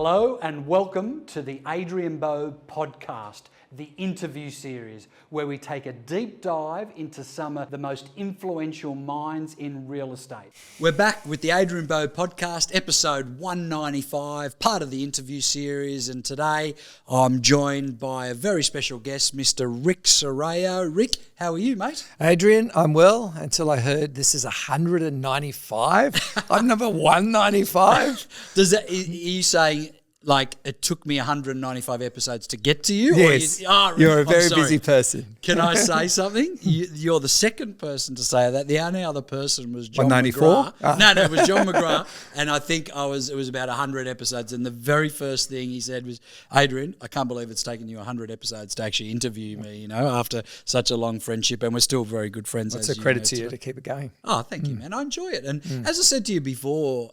Hello and welcome to the Adrian Bo podcast, the interview series, where we take a deep dive into some of the most influential minds in real estate. We're back with the Adrian Bo podcast, episode 195, part of the interview series, and today I'm joined by a very special guest, Mr. Ric Serrao. Ric, how are you, mate? Adrian, I'm well, until I heard this is 195. I'm number 195. Are you saying, like, it took me 195 episodes to get to you? Yes. You're a very busy person. Can I say something? You're the second person to say that. The only other person was John 194? McGrath. No, it was John McGrath. And I think it was about 100 episodes. And the very first thing he said was, Adrian, I can't believe it's taken you 100 episodes to actually interview me, after such a long friendship. And we're still very good friends. It's a credit to you to keep it going. Oh, thank you, man. I enjoy it. And as I said to you before,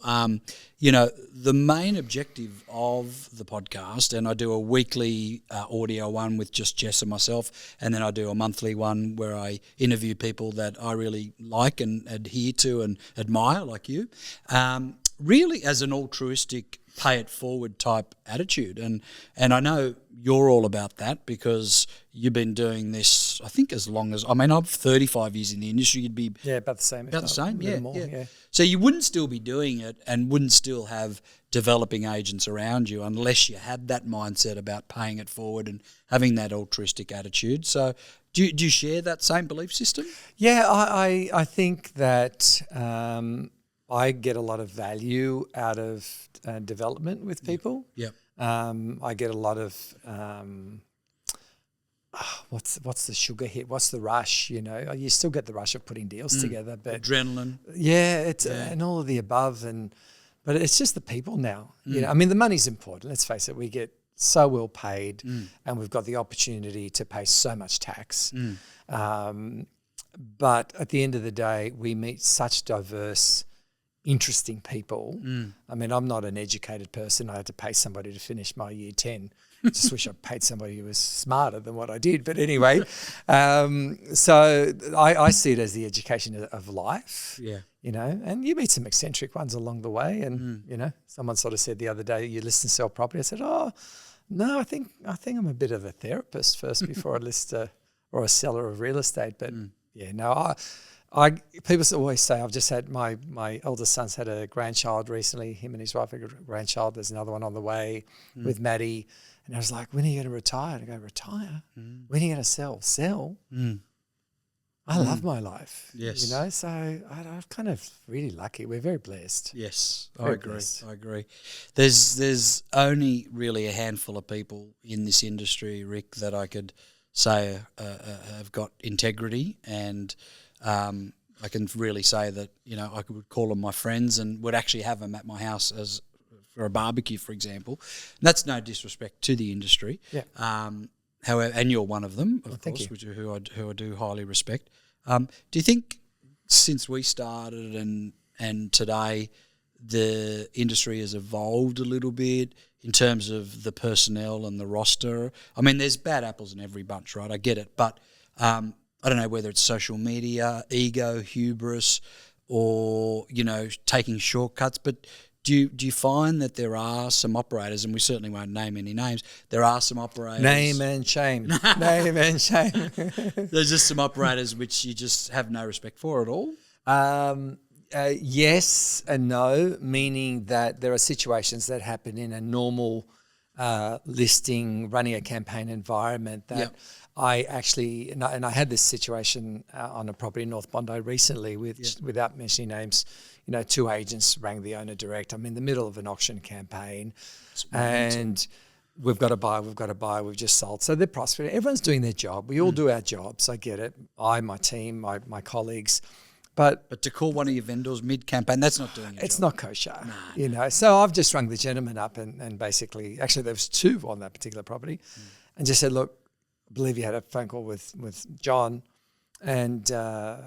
the main objective of the podcast, and I do a weekly audio one with just Jess and myself, and then I do a monthly one where I interview people that I really like and adhere to and admire, like you, really as an altruistic, pay it forward type attitude. And I know you're all about that because you've been doing this, I think, as long as, I'm 35 years in the industry. You'd be... Yeah, about the same. About the same, yeah, more, yeah. So you wouldn't still be doing it and wouldn't still have developing agents around you unless you had that mindset about paying it forward and having that altruistic attitude. So do you share that same belief system? Yeah, I think that I get a lot of value out of development with people. Yeah. I get a lot of what's the sugar hit? What's the rush? You still get the rush of putting deals together, but adrenaline. Yeah, it's and all of the above, but it's just the people now. The money's important. Let's face it. We get so well paid, and we've got the opportunity to pay so much tax. But at the end of the day, we meet such diverse, interesting people. I'm not an educated person. I had to pay somebody to finish my year 10. Just wish I paid somebody who was smarter than what I did. But anyway, so I see it as the education of life. Yeah. And you meet some eccentric ones along the way. And, someone sort of said the other day, you list and sell property. I said, oh, no, I think I'm a bit of a therapist first before I list or a seller of real estate. But people always say, I've just had my eldest son's had a grandchild recently. Him and his wife had a grandchild. There's another one on the way with Maddie. And I was like, when are you going to retire? And I go, retire? When are you going to sell? Sell? I love my life. Yes. So I'm kind of really lucky. We're very blessed. Yes, I agree. There's only really a handful of people in this industry, Ric, that I could say have got integrity, and I can really say that, I would call them my friends and would actually have them at my house as for a barbecue, for example. And that's no disrespect to the industry. Yeah. However, and you're one of them, of course, who I do highly respect. Do you think since we started and today the industry has evolved a little bit in terms of the personnel and the roster? There's bad apples in every bunch, right? I get it. But I don't know whether it's social media, ego, hubris, or, taking shortcuts. But do you find that there are some operators, and we certainly won't name any names, there are some operators... Name and shame. Name and shame. There's just some operators which you just have no respect for at all? Yes and no, meaning that there are situations that happen in a normal listing, running a campaign environment that I actually, and I had this situation on a property in North Bondi recently without mentioning names, two agents rang the owner direct. I'm in the middle of an auction campaign and we've got to buy, we've just sold. So they're prospering. Everyone's doing their job. We all do our jobs. I get it. My team, my colleagues. But to call one of your vendors mid-campaign, that's not doing it. It's not kosher, So I've just rung the gentleman up and basically, actually there was two on that particular property, and just said, look, I believe you had a phone call with John, and how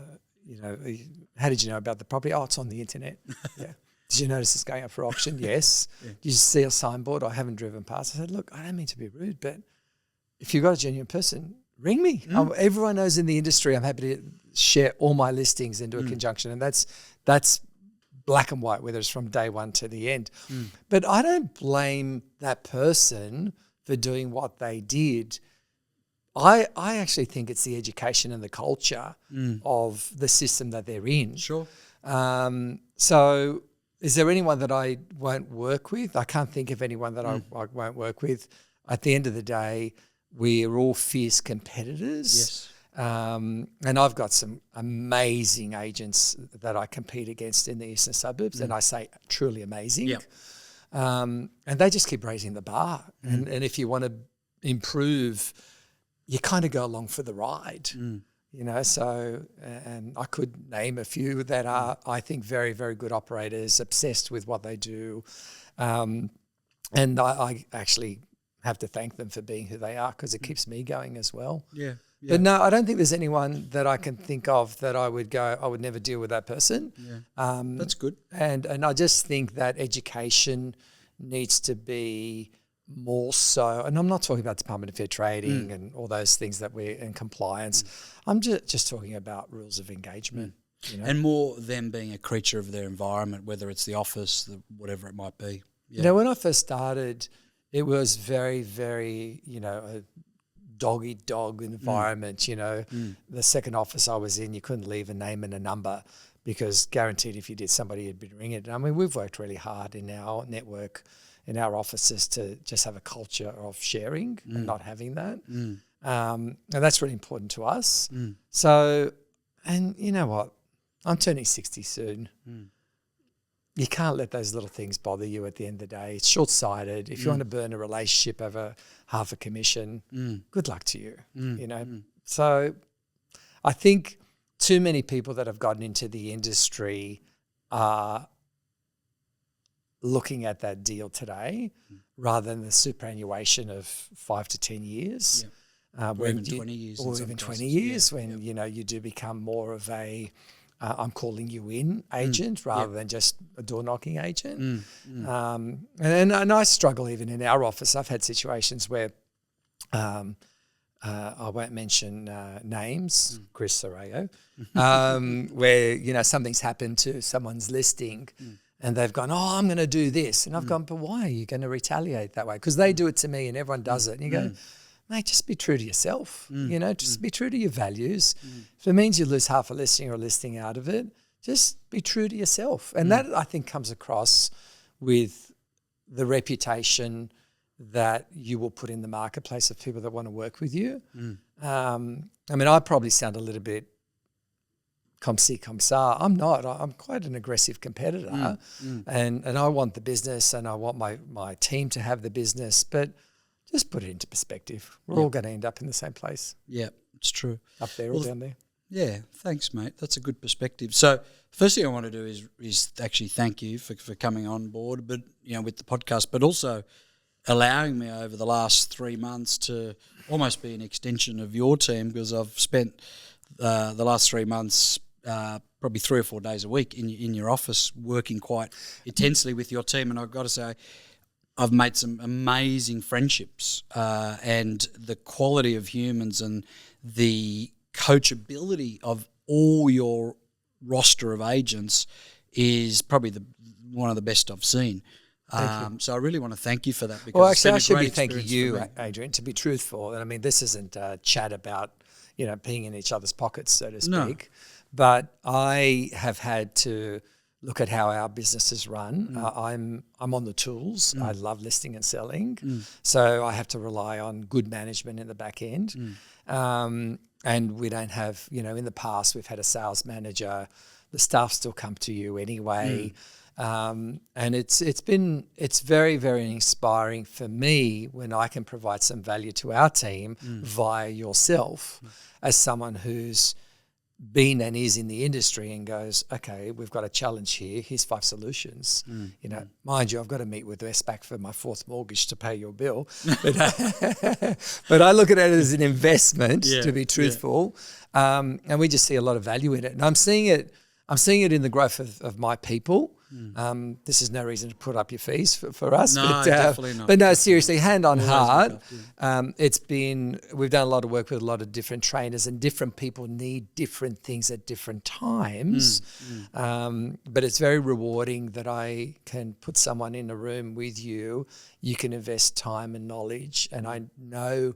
did you know about the property? Oh, it's on the internet. Yeah. Did you notice it's going up for auction? Yes. Did you see a signboard? I haven't driven past. I said, look, I don't mean to be rude, but if you've got a genuine person, ring me. Everyone knows in the industry I'm happy to share all my listings into a conjunction, and that's black and white, whether it's from day one to the end. But I don't blame that person for doing what they did. I actually think it's the education and the culture of the system that they're in. Sure. So is there anyone that I won't work with? I can't think of anyone that I won't work with. At the end of the day, we are all fierce competitors. Yes. And I've got some amazing agents that I compete against in the eastern suburbs, and I say truly amazing. Yep. And they just keep raising the bar. And if you want to improve, you kind of go along for the ride, you know. So, and I could name a few that are, I think, very, very good operators, obsessed with what they do. And I actually have to thank them for being who they are, because it keeps me going as well. Yeah. But no, I don't think there's anyone that I can think of that I would go, I would never deal with that person. Yeah. That's good. And I just think that education needs to be more so, and I'm not talking about Department of Fair Trading and all those things that we're in compliance. I'm just talking about rules of engagement. You know? And more them being a creature of their environment, whether it's the office, whatever it might be. Yeah. You know, when I first started, it was very, very, you know, a dog-eat-dog environment. You know, the second office I was in, you couldn't leave a name and a number, because guaranteed if you did, somebody had been ringing it. I mean, we've worked really hard in our network, in our offices, to just have a culture of sharing and not having that. And that's really important to us. So, and you know what? I'm turning 60 soon. You can't let those little things bother you at the end of the day. It's short-sighted. If you want to burn a relationship over half a commission, good luck to you, you know. So I think too many people that have gotten into the industry are looking at that deal today rather than the superannuation of 5 to 10 years. Or even 20 years. Or even 20 years when, you know, you do become more of a I'm calling you in agent rather than just a door knocking agent. And I struggle even in our office. I've had situations where I won't mention names, 𝐻𝐿 Serrao, where, you know, something's happened to someone's listing and they've gone, oh, I'm going to do this. And I've gone, but why are you going to retaliate that way? Because they do it to me and everyone does it. And you go, mate, just be true to yourself, you know, just be true to your values. If it means you lose half a listing or a listing out of it, just be true to yourself. And that, I think, comes across with the reputation that you will put in the marketplace of people that want to work with you. I mean, I probably sound a little bit 𝐵𝐺𝐶 𝐵𝐶𝐵. I'm not. I'm quite an aggressive competitor and I want the business and I want my team to have the business, but just put it into perspective. We're all going to end up in the same place. Yeah, it's true. Up there or down there. Yeah, thanks, mate. That's a good perspective. So first thing I want to do is actually thank you for coming on board, but, you know, with the podcast, but also allowing me over the last 3 months to almost be an extension of your team, because I've spent the last 3 months probably 3 or 4 days a week in your office working quite intensely with your team, and I've got to say, I've made some amazing friendships and the quality of humans and the coachability of all your roster of agents is probably one of the best I've seen. So I really want to thank you for that. Because well, actually, I should be thanking you, Adrian, to be truthful. And I mean, this isn't a chat about, you know, peeing in each other's pockets, so to speak. No. But I have had to look at how our business is run. I'm on the tools. I love listing and selling. So I have to rely on good management in the back end. And we don't have, you know, in the past we've had a sales manager. The staff still come to you anyway. And it's very, very inspiring for me when I can provide some value to our team via yourself as someone who's been and is in the industry and goes, okay, we've got a challenge here. Here's 5 solutions. You know, mind you, I've got to meet with Westpac for my 4th mortgage to pay your bill. But I look at it as an investment, to be truthful. And we just see a lot of value in it. And I'm seeing it in the growth of my people. This is no reason to put up your fees for us. No, but, definitely not. But no, seriously, hand on heart, yeah. We've done a lot of work with a lot of different trainers, and different people need different things at different times. But it's very rewarding that I can put someone in a room with you. You can invest time and knowledge, and I know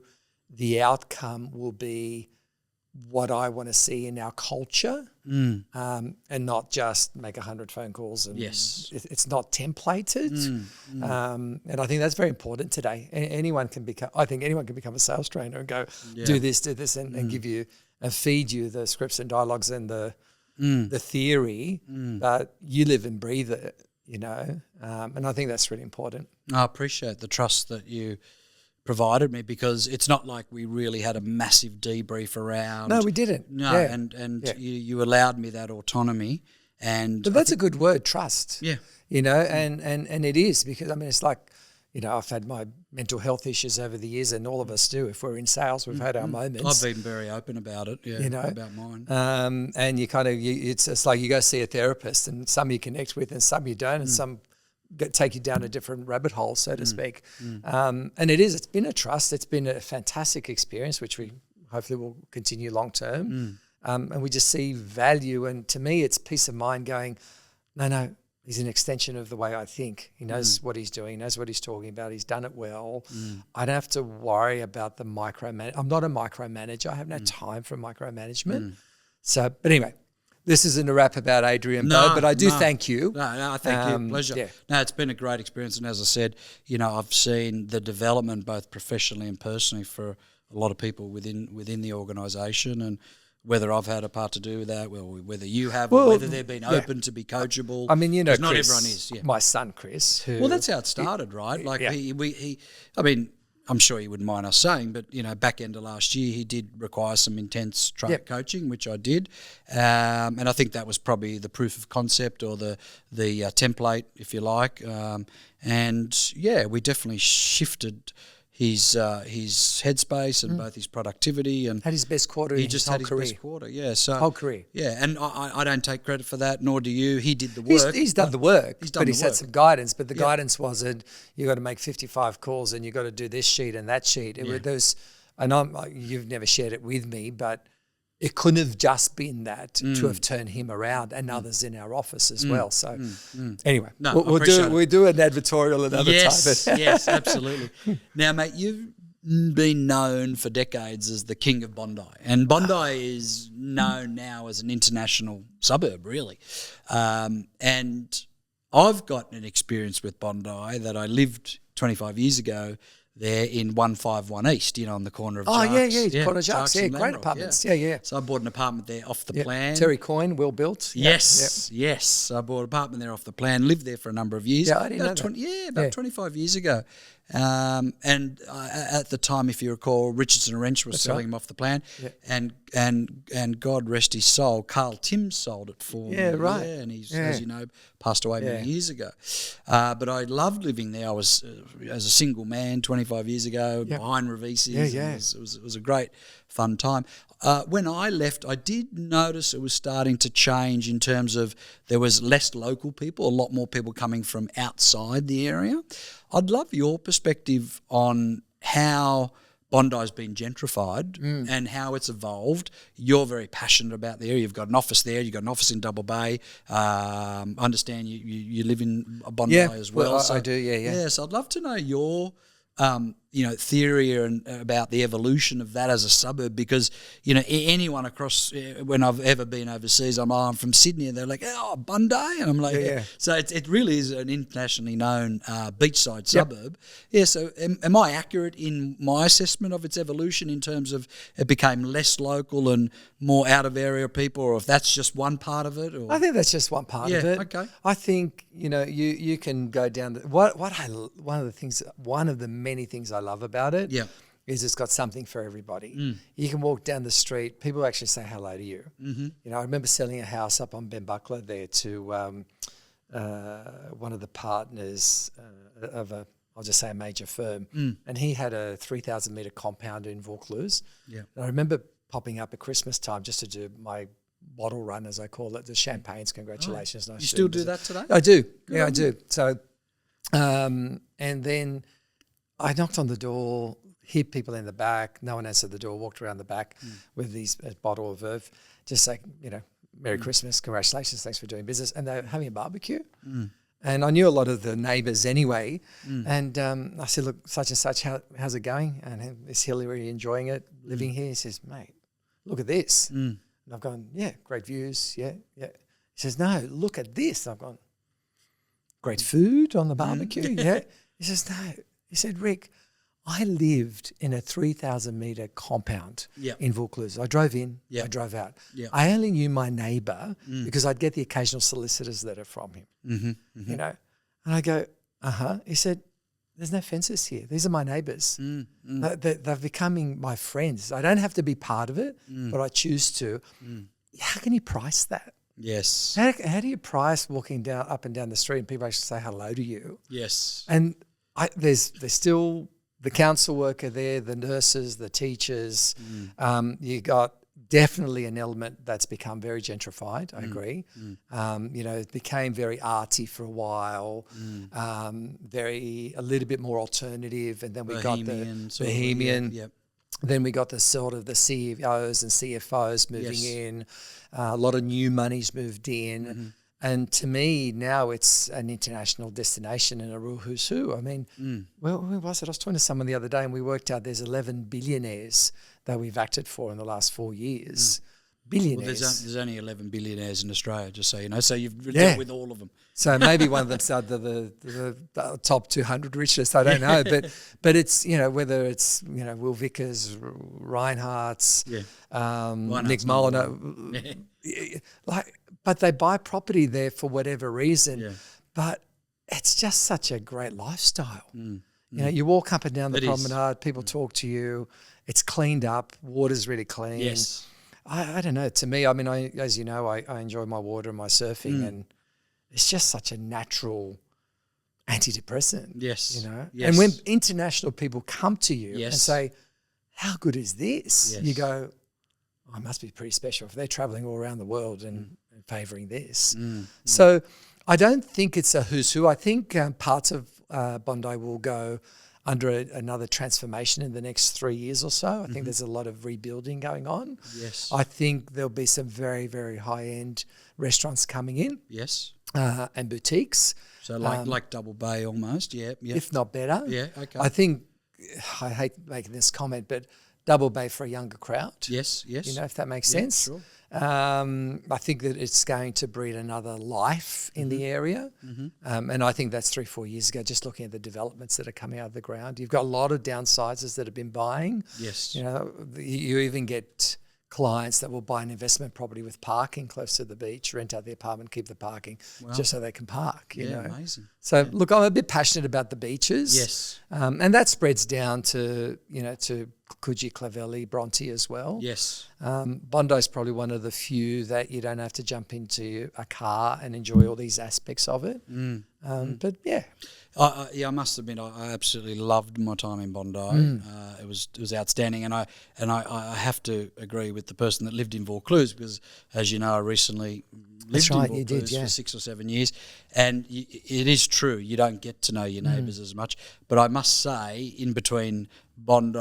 the outcome will be what I want to see in our culture, and not just make 100 phone calls. And it's not templated. And I think that's very important today. Anyone can become a sales trainer and go, do this, and give you and feed you the scripts and dialogues and the theory, but you live and breathe it, you know. And I think that's really important. I appreciate the trust that you provided me, because it's not like we really had a massive debrief around. No, we didn't. No, and you allowed me that autonomy, and but that's a good word, trust. Yeah, you know, and it is, because I mean, it's like, you know, I've had my mental health issues over the years, and all of us do. If we're in sales, we've had our moments. I've been very open about it, you know, about mine. And you kind of, it's like you go see a therapist, and some you connect with, and some you don't, and some take you down a different rabbit hole, so to speak. And it's been a trust. It's been a fantastic experience, which we hopefully will continue long term. And we just see value. And to me, it's peace of mind going, no, he's an extension of the way I think. He knows what he's doing, knows what he's talking about. He's done it well. I don't have to worry about the micromanage. I'm not a micromanager. I have no time for micromanagement. So, but anyway, this isn't a rap about Adrian Bo, but I do thank you. No, thank you. Pleasure. Yeah. No, it's been a great experience. And as I said, you know, I've seen the development both professionally and personally for a lot of people within the organisation, and whether I've had a part to do with that, well, whether you have, or whether they've been open to be coachable. I mean, you know, not Chris, everyone is. Yeah. My son, Chris. Well, that's how it started, right? Like I mean, I'm sure you wouldn't mind us saying, but, you know, back end of last year, he did require some intense coaching, which I did. And I think that was probably the proof of concept, or the template, if you like. And, we definitely shifted his headspace and both his productivity, and had his best quarter. He just had his best quarter. Yeah, so whole career. Yeah, and I don't take credit for that, nor do you. He did the work. He's done the work, but he's had some guidance. But the guidance wasn't, you got to make 55 calls and you got to do this sheet and that sheet. You've never shared it with me, but it couldn't have just been that to have turned him around, and others in our office as well. So anyway, we'll do an advertorial another time. Yes, absolutely. Now, mate, you've been known for decades as the king of Bondi, and Bondi is known now as an international suburb, really. And I've got an experience with Bondi that I lived 25 years ago there in 151 East, you know, on the corner of Jarks. Corner of Jarks, great apartments. Yeah. So I bought an apartment there off the plan. Terry Coyne, well built. Yes. I bought an apartment there off the plan, lived there for a number of years. Yeah, I didn't know that. About 25 years ago. And at the time, if you recall, Richardson and Wrench was selling them off the plan, and God rest his soul, Carl Tim sold it for me. Yeah, right. Yeah, and he's, as you know, passed away many years ago. But I loved living there. I was as a single man 25 years ago behind Revises. It was a great fun time. When I left, I did notice it was starting to change in terms of there was less local people, a lot more people coming from outside the area. I'd love your perspective on how Bondi's been gentrified and how it's evolved. You're very passionate about the area. You've got an office there. You've got an office in Double Bay. I understand you live in Bondi as well. I do, yeah. So I'd love to know your theory about the evolution of that as a suburb, because, you know, anyone across, when I've ever been overseas, I'm from Sydney, and they're like, oh, Bondi, and I'm like, So it really is an internationally known beachside suburb. Yeah, so am I accurate in my assessment of its evolution in terms of it became less local and more out of area people, or if that's just one part of it? Or? I think that's just one part of it. Okay. I think, you know, you can go down to one of the many things I love about it is it's got something for everybody. You can walk down the street, people actually say hello to you. You know, I remember selling a house up on Ben Buckler there to one of the partners of I'll just say a major firm, and he had a 3,000 metre compound in Vaucluse. And I remember popping up at Christmas time just to do my bottle run, as I call it, the champagnes. Congratulations. Nice you still do that today? I do. Yeah, I do. So, and then I knocked on the door, hit people in the back. No one answered the door, walked around the back with a bottle of Veuve, just say, Merry Christmas, congratulations, thanks for doing business. And they're having a barbecue. And I knew a lot of the neighbours anyway. And I said, look, such and such, how's it going? And is Hillary enjoying it, living here? He says, mate, look at this. And I've gone, yeah, great views, yeah. He says, no, look at this. And I've gone, great food on the barbecue, yeah. He says, no. He said, Rick, I lived in a 3,000-metre compound in Vaucluse. I drove in, I drove out. I only knew my neighbour because I'd get the occasional solicitor's letter from him, And I go, He said, there's no fences here. These are my neighbours. They're becoming my friends. I don't have to be part of it, but I choose to. How can you price that? Yes. How do you price walking up and down the street and people actually say hello to you? Yes. And there's still the council worker there, the nurses, the teachers. You got definitely an element that's become very gentrified. I agree. It became very arty for a while, a little bit more alternative, and then we got the bohemian. Then we got the sort of the CEOs and CFOs moving in. A lot of new money's moved in. And to me, now it's an international destination and a real who's who. I mean, where was it? I was talking to someone the other day and we worked out there's 11 billionaires that we've acted for in the last 4 years. Billionaires. Well, there's only 11 billionaires in Australia, just so you know. So you've dealt with all of them. So maybe one of them's the top 200 richest. I don't know, but it's whether it's Will Vickers, Reinhardt's, Nick Molyneux, but they buy property there for whatever reason. But it's just such a great lifestyle. You walk up and down the promenade, people talk to you. It's cleaned up. Water's really clean. Yes. I don't know. To me, I mean, as you know, I enjoy my water and my surfing, and it's just such a natural antidepressant. Yes. And when international people come to you and say, how good is this? You go, oh, it must be pretty special if they're traveling all around the world and favouring this. So I don't think it's a who's who. I think parts of Bondi will go under another transformation in the next 3 years or so. I think there's a lot of rebuilding going on. Yes. I think there'll be some very, very high-end restaurants coming in. Yes. And boutiques. So like Double Bay almost, if not better. Yeah, okay. I think, I hate making this comment, but Double Bay for a younger crowd. Yes. If that makes sense. Sure. I think that it's going to breed another life in the area. And I think that's 3-4 years ago, just looking at the developments that are coming out of the ground. You've got a lot of downsizers that have been buying. Yes. You even get clients that will buy an investment property with parking close to the beach, rent out the apartment, keep the parking, just so they can park, you know. Amazing. So, look, I'm a bit passionate about the beaches. Yes. And that spreads down to, to 𝐼𝐻𝐻𝐶𝐶𝐶𝐶𝐶𝐶𝐶𝐶𝐶𝐶𝐶𝐶, Clavelli, Bronte as well. Bondi's probably one of the few that you don't have to jump into a car and enjoy all these aspects of it. But yeah. I must admit, I absolutely loved my time in Bondi. It was outstanding, and I have to agree with the person that lived in Vaucluse, because, as you know, I recently lived in Vaucluse for 6 or 7 years, and it is true, you don't get to know your neighbours as much. But I must say, in between Bondi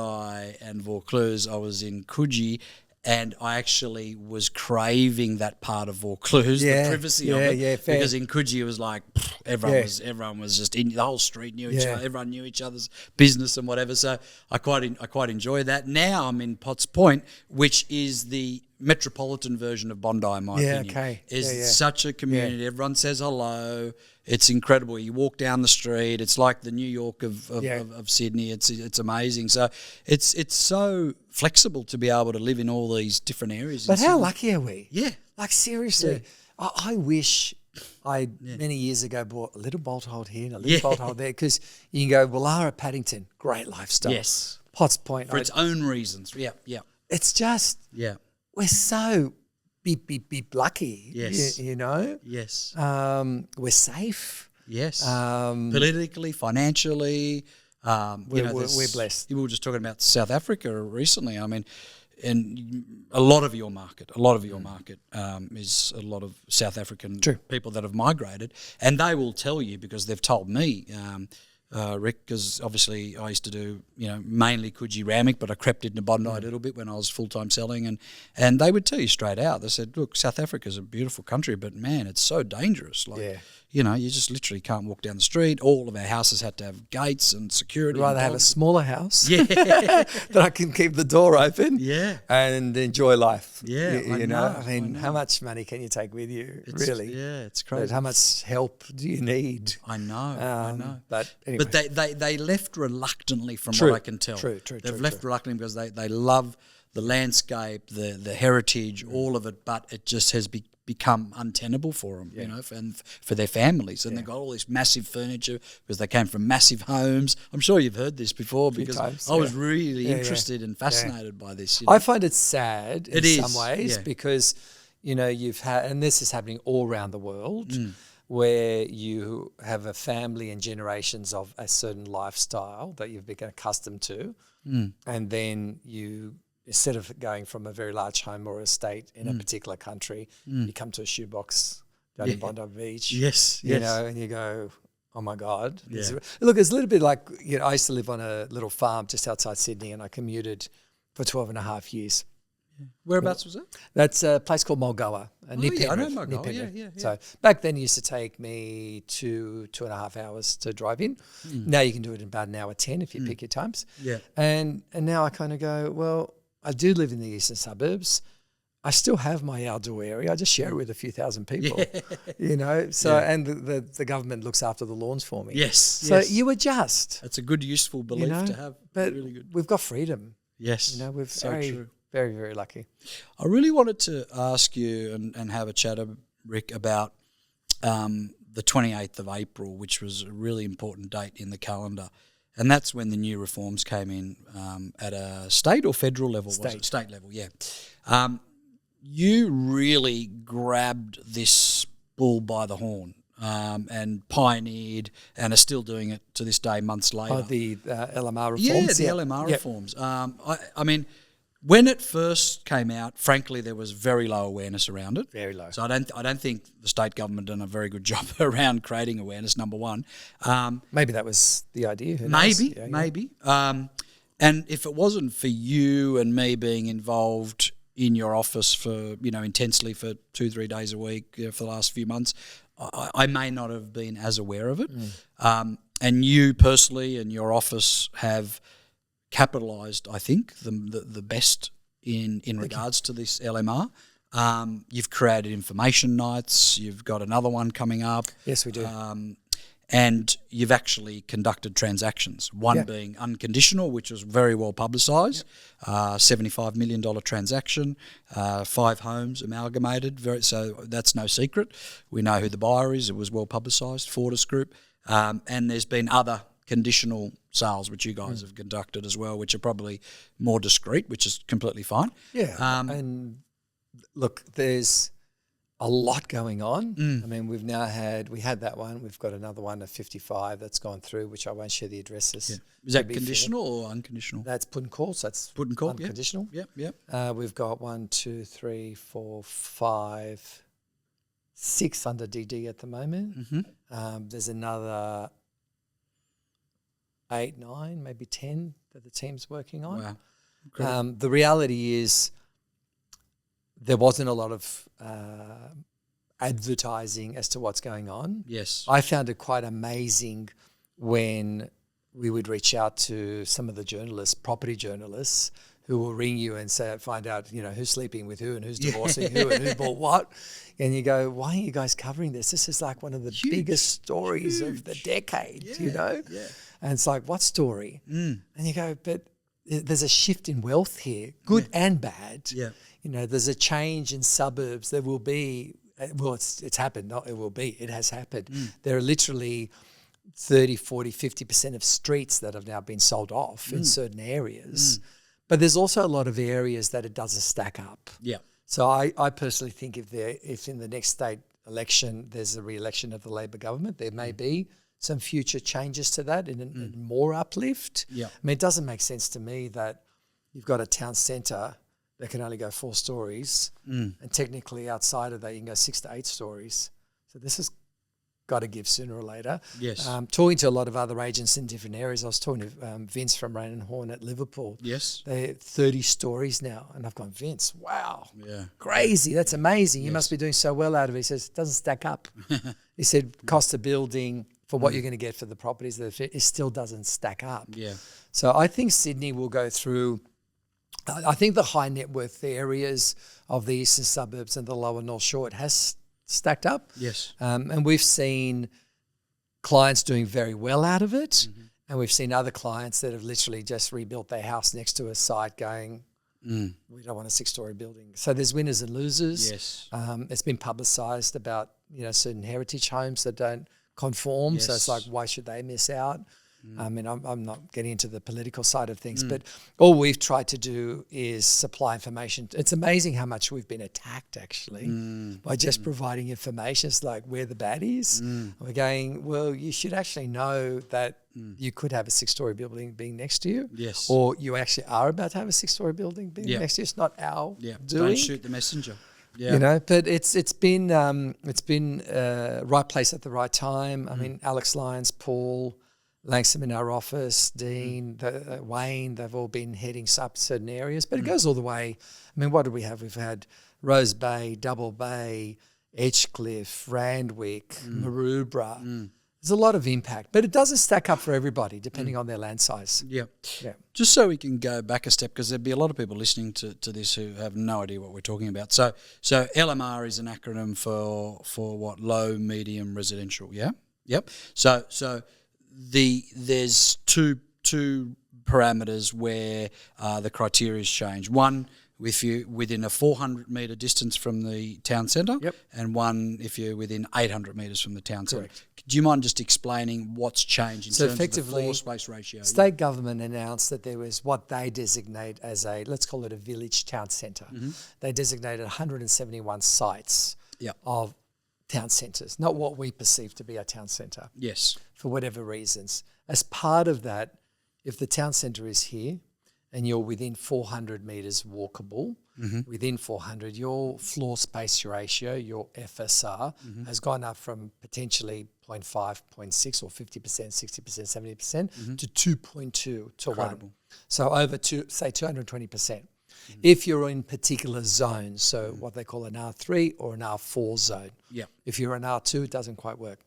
and Vaucluse, I was in 𝐼𝐻𝐻𝐶𝐶𝐶𝐶𝐶, and I actually was craving that part of Vaucluse, the privacy of it, because in 𝐼𝐻𝐻𝐶𝐶 it was like everyone was just in the whole street knew each other, everyone knew each other's business and whatever. So I quite enjoy that. Now I'm in Potts Point, which is the metropolitan version of Bondi, in my opinion. It's such a community. Everyone says hello. It's incredible. You walk down the street. It's like the New York of Sydney. It's amazing. So it's so flexible to be able to live in all these different areas. But how lucky are we? Yeah. Like, seriously, I wish I many years ago bought a little bolt hold here and a little bolt hold there, because you can go, Woollahra, Paddington, great lifestyle. Yes. Potts Point. For its own reasons. Yeah. It's just, we're so beep lucky, you know? Yes. We're safe. Yes. Politically, financially. We're blessed. We were just talking about South Africa recently. I mean, and a lot of your market is a lot of South African people that have migrated, and they will tell you, because they've told me, Rick, because obviously I used to do, mainly 𝐼𝐻𝐸𝐿, but I crept into Bondi a little bit when I was full-time selling, and they would tell you straight out. They said, look, South Africa's a beautiful country, but man, it's so dangerous. You just literally can't walk down the street. All of our houses had to have gates and security. I'd rather have a smaller house that I can keep the door open and enjoy life. I mean, how much money can you take with you, really? Yeah, it's crazy. But how much help do you need? I know. But anyway. But they left reluctantly, from what I can tell. They've left reluctantly because they love the landscape, the heritage, all of it, but it just has become untenable for them, and for their families. And they've got all this massive furniture because they came from massive homes. I'm sure you've heard this before, because I was really interested and fascinated by this. I find it sad in some ways because, you've had, and this is happening all around the world, where you have a family and generations of a certain lifestyle that you've become accustomed to, and then you, instead of going from a very large home or estate in a particular country, you come to a shoebox down in Bondi Beach. Yes. And you go, oh my God. Look, it's a little bit like, I used to live on a little farm just outside Sydney, and I commuted for 12 and a half years. Whereabouts was that? That's a place called Mulgoa. I know Mulgoa, yeah. So back then it used to take me 2.5 hours to drive in. Now you can do it in about an hour 10 if you pick your times. Yeah. And now I kind of go, well, I do live in the eastern suburbs. I still have my outdoor area. I just share it with a few thousand people, So and the government looks after the lawns for me. Yes. So you adjust. It's a good, useful belief to have. But really good. We've got freedom. Yes. We're true. Very, very lucky. I really wanted to ask you and have a chat, Rick, about the 28th of April, which was a really important date in the calendar. And that's when the new reforms came in at a state or federal level? Was it? State level, yeah. You really grabbed this bull by the horn and pioneered, and are still doing it to this day, months later. Oh, the LMR reforms? Yeah, the LMR reforms. I mean, when it first came out, frankly, there was very low awareness around it. Very low. So I don't think the state government done a very good job around creating awareness, number one. Maybe that was the idea. Maybe. And if it wasn't for you and me being involved in your office for, intensely for 2-3 days a week for the last few months, I may not have been as aware of it. And you personally and your office have capitalised, I think, the best in regards to this LMR. You've created information nights. You've got another one coming up. Yes, we do. And you've actually conducted transactions, one being unconditional, which was very well publicised, $75 million transaction, 5 homes amalgamated. So that's no secret. We know who the buyer is. It was well publicised, Fortis Group. And there's been other conditional sales which you guys have conducted as well, which are probably more discreet, which is completely fine. Yeah, and look, there's a lot going on. I mean, we had that one. We've got another one of 55 that's gone through, which I won't share the addresses. Yeah. Is that conditional or unconditional? That's put and call. So that's put and call, unconditional. Yep. We've got 1, 2, 3, 4, 5, 6 under DD at the moment. There's another 8, 9, maybe 10 that the team's working on. Wow. The reality is there wasn't a lot of advertising as to what's going on. Yes. I found it quite amazing when we would reach out to some of the journalists, property journalists, who will ring you and find out, who's sleeping with who and who's divorcing who and who bought what. And you go, why are you guys covering this? This is like one of the biggest stories of the decade, Yeah. And it's like, what story? And you go, but there's a shift in wealth here, good and bad. Yeah. There's a change in suburbs. There will be, it's happened. Not it will be, it has happened. There are literally 30, 40, 50% of streets that have now been sold off in certain areas. But there's also a lot of areas that it doesn't stack up. Yeah. So I personally think if in the next state election there's a re-election of the Labor government, there may be some future changes to that and more uplift. Yeah. I mean, it doesn't make sense to me that you've got a town centre they can only go 4 stories. And technically outside of that, you can go 6 to 8 stories. So this has got to give sooner or later. Yes. Talking to a lot of other agents in different areas. I was talking to Vince from Rain and Horn at Liverpool. Yes. They're 30 stories now. And I've gone, Vince, wow. Yeah. Crazy. That's amazing. You Yes. must be doing so well out of it. He says, it doesn't stack up. He said, cost of building for what you're going to get for the properties, it still doesn't stack up. Yeah. So I think Sydney will go through, I think the high net worth areas of the eastern suburbs and the lower North Shore, it has stacked up. Yes. And we've seen clients doing very well out of it. And we've seen other clients that have literally just rebuilt their house next to a site going, we don't want a 6-story building. So there's winners and losers. Yes. It's been publicised about, certain heritage homes that don't conform. Yes. So it's like, why should they miss out? I mean, I'm not getting into the political side of things, but all we've tried to do is supply information. It's amazing how much we've been attacked, actually, by just providing information. It's like, we're the baddies. We're going, well, you should actually know that you could have a 6-story building being next to you. Yes. Or you actually are about to have a 6-story building being next to you. It's not our doing. Don't shoot the messenger. Yeah. But it's been right place at the right time. I mean, Alex Lyons, Paul Langston in our office, Dean, Wayne, they've all been heading up certain areas, but it goes all the way. I mean, what do we have? We've had Rose Bay, Double Bay, Edgecliff, Randwick, Maroubra. There's a lot of impact, but it doesn't stack up for everybody depending on their land size. Yeah. Just so we can go back a step, because there'd be a lot of people listening to this who have no idea what we're talking about. So LMR is an acronym for what? Low, medium, residential. Yeah. Yep. So there's two parameters where the criteria is changed. One, if you're within a 400 metre distance from the town centre, and one if you're within 800 metres from the town centre. Do you mind just explaining what's changed in terms of the floor space ratio? State government announced that there was what they designate as a, let's call it a village town centre. They designated 171 sites of town centres, not what we perceive to be a town centre. Yes. For whatever reasons. As part of that, if the town centre is here and you're within 400 metres walkable, within 400, your floor space ratio, your FSR, has gone up from potentially 0.5, 0.6 or 50%, 60%, 70% to 2.2 to Incredible. 1. So over say 220%. If you're in particular zones, so what they call an R3 or an R4 zone. If you're an R2, it doesn't quite work.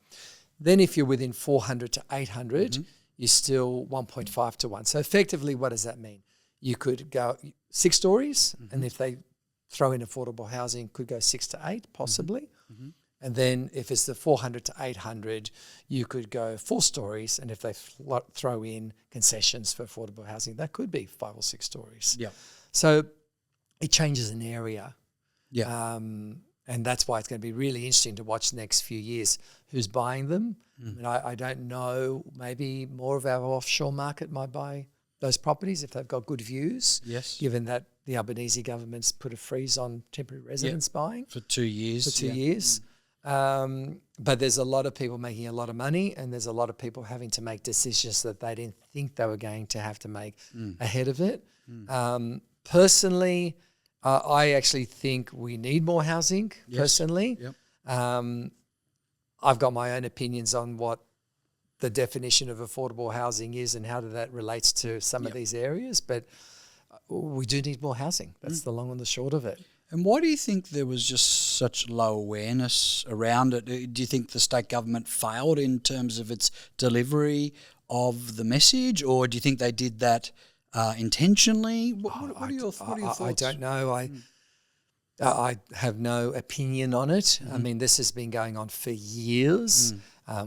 Then if you're within 400 to 800, you're still 1.5 to 1. So effectively, what does that mean? You could go 6 stories, and if they throw in affordable housing, could go 6 to 8 possibly. And then if it's the 400 to 800, you could go 4 stories, and if they throw in concessions for affordable housing, that could be 5 or 6 stories. So it changes an area. And that's why it's going to be really interesting to watch the next few years who's buying them. I mean, I don't know, maybe more of our offshore market might buy those properties if they've got good views. Given that the Albanese government's put a freeze on temporary residence buying. For 2 years. For 2 years. But there's a lot of people making a lot of money, and there's a lot of people having to make decisions that they didn't think they were going to have to make ahead of it. Personally, I actually think we need more housing, personally. I've got my own opinions on what the definition of affordable housing is and how that relates to some of these areas, but we do need more housing. That's the long and the short of it. And why do you think there was just such low awareness around it? Do you think the state government failed in terms of its delivery of the message, or do you think they did that intentionally? What are your thoughts? I don't know. I have no opinion on it. I mean, this has been going on for years.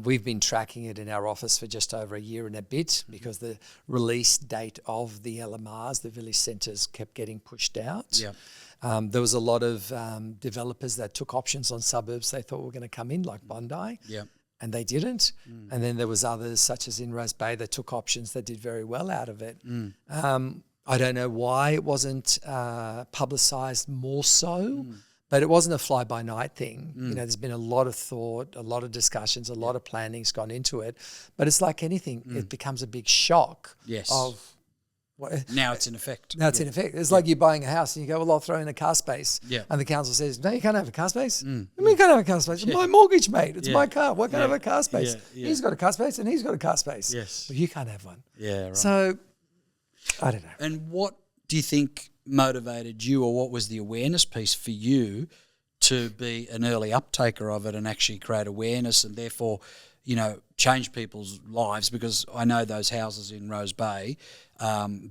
We've been tracking it in our office for just over a year and a bit because the release date of the LMRs, the village centres, kept getting pushed out. There was a lot of developers that took options on suburbs they thought were going to come in, like Bondi. And they didn't. And then there was others, such as in Rose Bay, that took options that did very well out of it. I don't know why it wasn't publicised more so, but it wasn't a fly-by-night thing. You know, there's been a lot of thought, a lot of discussions, a lot of planning's gone into it. But it's like anything, it becomes a big shock of Now it's in effect. Now it's in effect. It's like you're buying a house and you go, well, I'll throw in a car space. Yeah. And the council says, no, you can't have a car space. I mean, you can't have a car space. It's my mortgage, mate. It's my car. Why can't I have a car space? He's got a car space and he's got a car space. Yes. But you can't have one. Yeah, right. So, I don't know. And what do you think motivated you, or what was the awareness piece for you to be an early uptaker of it and actually create awareness and therefore, you know, change people's lives? Because I know those houses in Rose Bay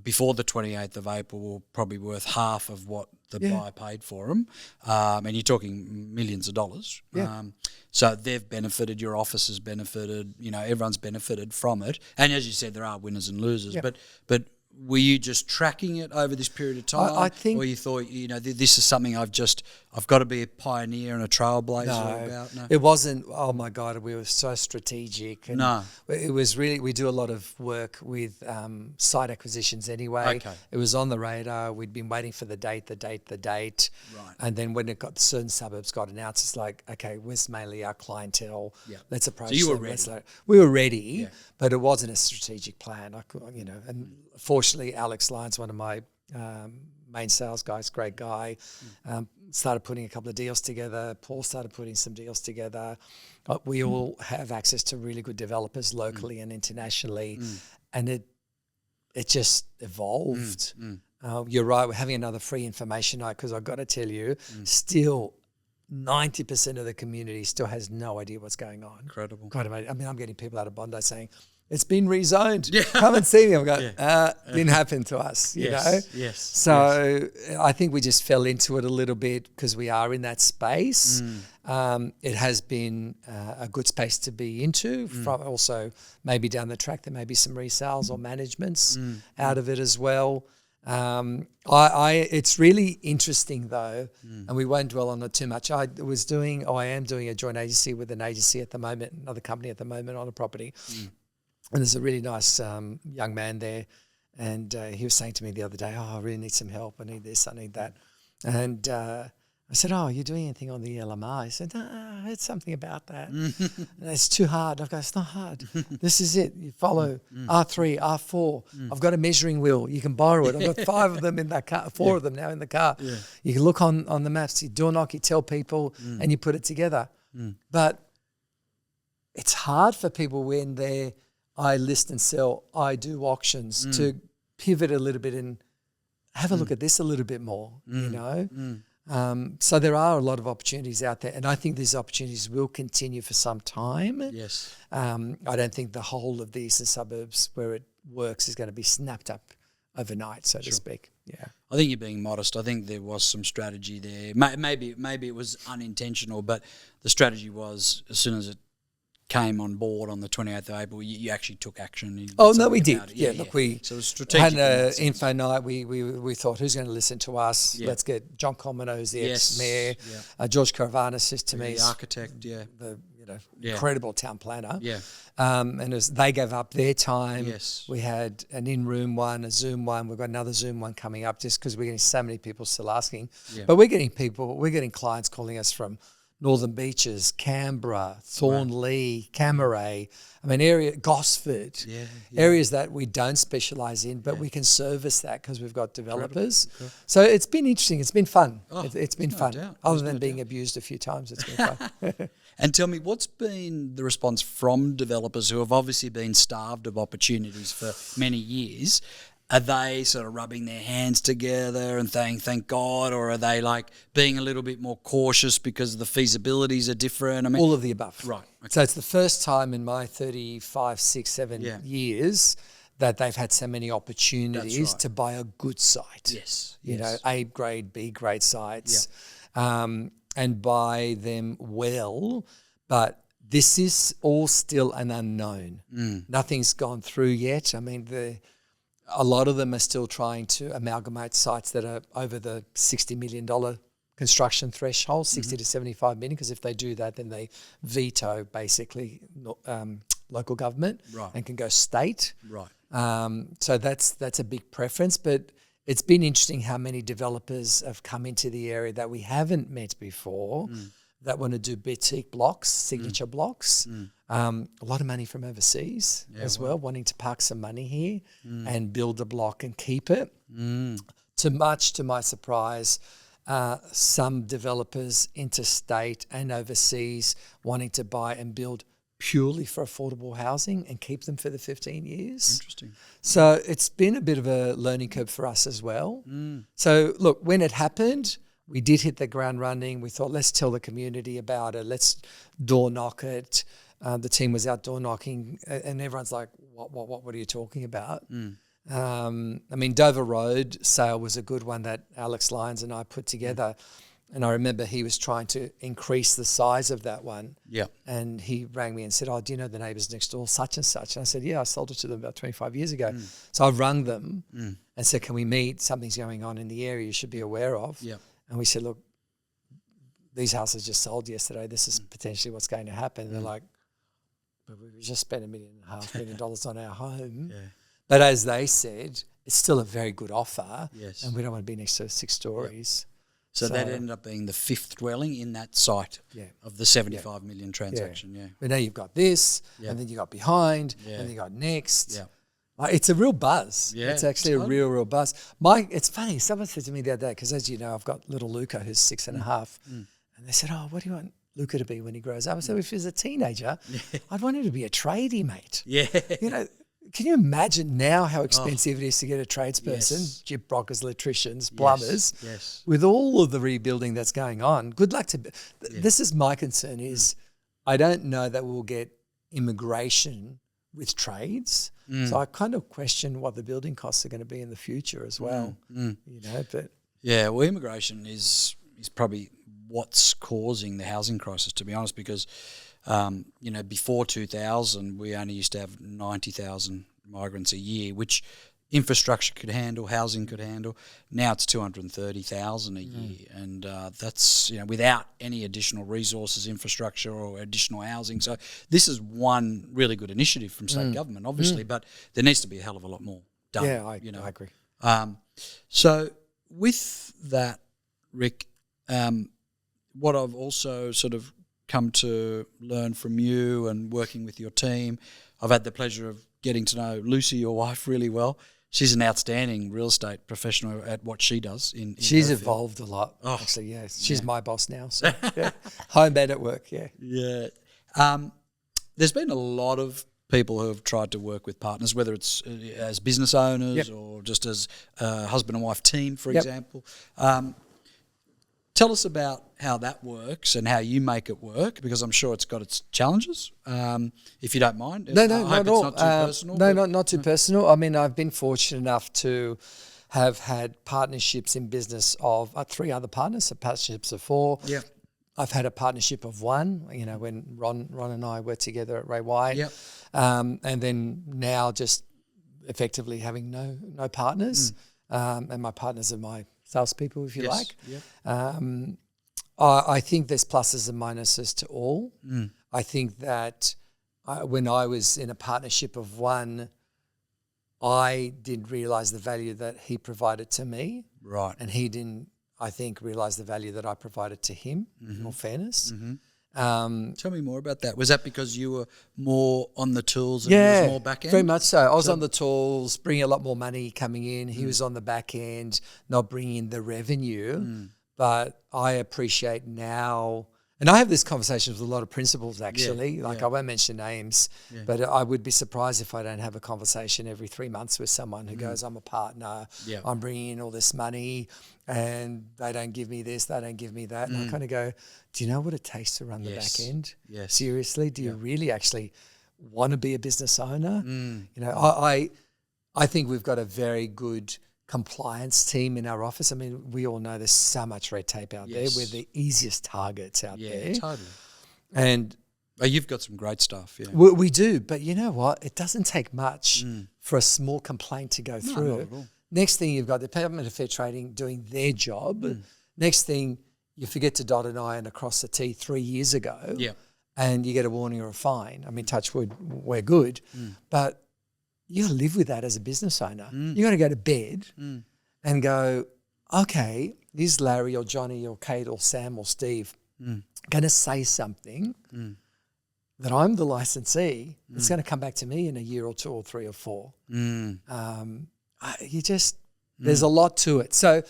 before the 28th of April were probably worth half of what the buyer paid for them. And you're talking millions of dollars. Yeah. So they've benefited, your office has benefited, you know, everyone's benefited from it. And as you said, there are winners and losers. But were you just tracking it over this period of time? I think, or you thought, you know, this is something I've got to be a pioneer and a trailblazer about? No, it wasn't. Oh my God, we were so strategic. And it was really, we do a lot of work with site acquisitions anyway. Okay. It was on the radar. We'd been waiting for the date. Right. And then when certain suburbs got announced, it's like, okay, where's mainly our clientele? Yeah. Let's approach So you were them. ready. We were ready, but it wasn't a strategic plan. And fortunately, Alex Lyons, one of my main sales guys, great guy, started putting a couple of deals together. Paul started putting some deals together. We all have access to really good developers locally and internationally, and it just evolved. You're right, we're having another free information night because I've got to tell you, still 90% of the community still has no idea what's going on. Incredible. Quite amazing. I mean, I'm getting people out of Bondi saying, it's been rezoned. Come and see me. I'm going, didn't happen to us, you know? Yes. So I think we just fell into it a little bit because we are in that space. It has been a good space to be into. From also maybe down the track there may be some resales or managements out of it as well. It's really interesting though, and we won't dwell on it too much. I am doing a joint agency with an agency at the moment, another company at the moment on a property. And there's a really nice young man there, and he was saying to me the other day, I really need some help. I need this, I need that. And I said, are you doing anything on the LMR? He said, no, I heard something about that. And it's too hard. I go, it's not hard. This is it. You follow R3, R4. I've got a measuring wheel. You can borrow it. I've got 5 of them in that car, 4 of them now in the car. You can look on the maps, you door knock, you tell people, and you put it together. But it's hard for people when I list and sell, I do auctions, to pivot a little bit and have a look at this a little bit more, you know. So there are a lot of opportunities out there, and I think these opportunities will continue for some time. Yes. I don't think the whole of the eastern suburbs where it works is going to be snapped up overnight, so to speak. Yeah. I think you're being modest. I think there was some strategy there. Maybe it was unintentional, but the strategy was as soon as it came on board on the 28th of April, you actually took action. We did. Look, we so it was strategic. Had an info night. We thought, who's going to listen to us? Let's get John Coleman, who's the ex-mayor. George Caravana says to me, the architect, the incredible town planner. Yeah. And as they gave up their time, Yes. we had an in-room one, a Zoom one. We've got another Zoom one coming up just because we're getting so many people still asking. Yeah. But we're getting clients calling us from Northern Beaches, Canberra, Thornlea, Camaray, Gosford, areas that we don't specialise in, but we can service that because we've got developers. So it's been interesting. It's been fun. It's been fun. Doubt. Other than being abused a few times, it's been fun. And tell me, what's been the response from developers who have obviously been starved of opportunities for many years? Are they sort of rubbing their hands together and saying, thank God, or are they like being a little bit more cautious because the feasibilities are different? All of the above. Right. Okay. So it's the first time in my 35, 6, 7 years that they've had so many opportunities to buy a good site. Yes. You know, A grade, B grade sites, and buy them well. But this is all still an unknown. Nothing's gone through yet. A lot of them are still trying to amalgamate sites that are over the $60 million construction threshold, 60 to 75 million, because if they do that, then they veto basically local government and can go state. Right. So that's a big preference, but it's been interesting how many developers have come into the area that we haven't met before that want to do boutique blocks, signature blocks. A lot of money from overseas as well, wanting to park some money here and build a block and keep it. Much to my surprise, some developers interstate and overseas wanting to buy and build purely for affordable housing and keep them for the 15 years. Interesting. So it's been a bit of a learning curve for us as well. So look, when it happened, we did hit the ground running. We thought, let's tell the community about it. Let's door knock it. The team was out door knocking, and everyone's like, what are you talking about? I mean, Dover Road sale was a good one that Alex Lyons and I put together. And I remember he was trying to increase the size of that one. Yeah. And he rang me and said, do you know the neighbours next door, such and such? And I said, yeah, I sold it to them about 25 years ago. So I rung them and said, can we meet? Something's going on in the area you should be aware of. Yeah. And we said, look, these houses just sold yesterday. This is potentially what's going to happen. And they're like, but we just spent $1.5 million on our home. Yeah. But as they said, it's still a very good offer. Yes. And we don't want to be next to 6 stories. Yep. So that ended up being the 5th dwelling in that site of the 75 million transaction. Yeah. But now you've got this, and then you got behind, and then you got next. Yeah. It's a real buzz. Yeah, it's actually a real buzz. It's funny. Someone said to me the other day, because as you know, I've got little Luca who's 6.5, and they said, what do you want Luca to be when he grows up? I said, if he's a teenager, I'd want him to be a tradie, mate. Yeah. You know, can you imagine now how expensive it is to get a tradesperson, gyp rockers, electricians, plumbers, with all of the rebuilding that's going on? Good luck to this is my concern is I don't know that we'll get immigration with trades. So I kind of question what the building costs are going to be in the future as well. You know, but well, immigration is probably what's causing the housing crisis, to be honest, because you know, before 2000, we only used to have 90,000 migrants a year, which infrastructure could handle, housing could handle. Now it's 230,000 a year, and that's, you know, without any additional resources, infrastructure or additional housing. So this is one really good initiative from state government, obviously, but there needs to be a hell of a lot more done. Yeah, I agree. So with that, Ric, what I've also sort of come to learn from you and working with your team, I've had the pleasure of getting to know Lucy, your wife, really well. She's an outstanding real estate professional at what she does. She's evolved a lot, actually, yeah. She's my boss now, so home bed at work, Yeah. There's been a lot of people who have tried to work with partners, whether it's as business owners or just as a husband and wife team, for example. Tell us about how that works and how you make it work, because I'm sure it's got its challenges, if you don't mind. No, I hope it's not too personal. No, not too personal. I mean, I've been fortunate enough to have had partnerships in business of 3 other partners, so partnerships of 4. Yeah. I've had a partnership of 1, you know, when Ron and I were together at Ray White. Yep. And then now just effectively having no partners. And my partners are my salespeople, if you like. Yep. I think there's pluses and minuses to all. I think that when I was in a partnership of 1, I didn't realise the value that he provided to me. Right. And he didn't, I think, realise the value that I provided to him, in all fairness. Tell me more about that. Was that because you were more on the tools and he was more back end? Very much so. I was on the tools, bringing a lot more money coming in. He was on the back end, not bringing in the revenue. But I appreciate now, and I have this conversation with a lot of principals actually, I won't mention names, but I would be surprised if I don't have a conversation every 3 months with someone who goes, I'm a partner, I'm bringing in all this money and they don't give me this, they don't give me that. And I kind of go, do you know what it takes to run the back end? Yes. Seriously, do you really actually want to be a business owner? You know, I think we've got a very good compliance team in our office. I mean, we all know there's so much red tape out there. We're the easiest targets out there. Yeah, totally. And you've got some great stuff. Yeah, we do. But you know what? It doesn't take much for a small complaint to go through. Not at all. Next thing, you've got the Department of Fair Trading doing their job. Next thing, you forget to dot an I and across the T 3 years ago. Yeah. And you get a warning or a fine. I mean, touch wood, we're good. But you got to live with that as a business owner. You got to go to bed and go, okay, this Larry or Johnny or Kate or Sam or Steve going to say something that I'm the licensee, it's going to come back to me in a year or 2 or 3 or 4. There's a lot to it. So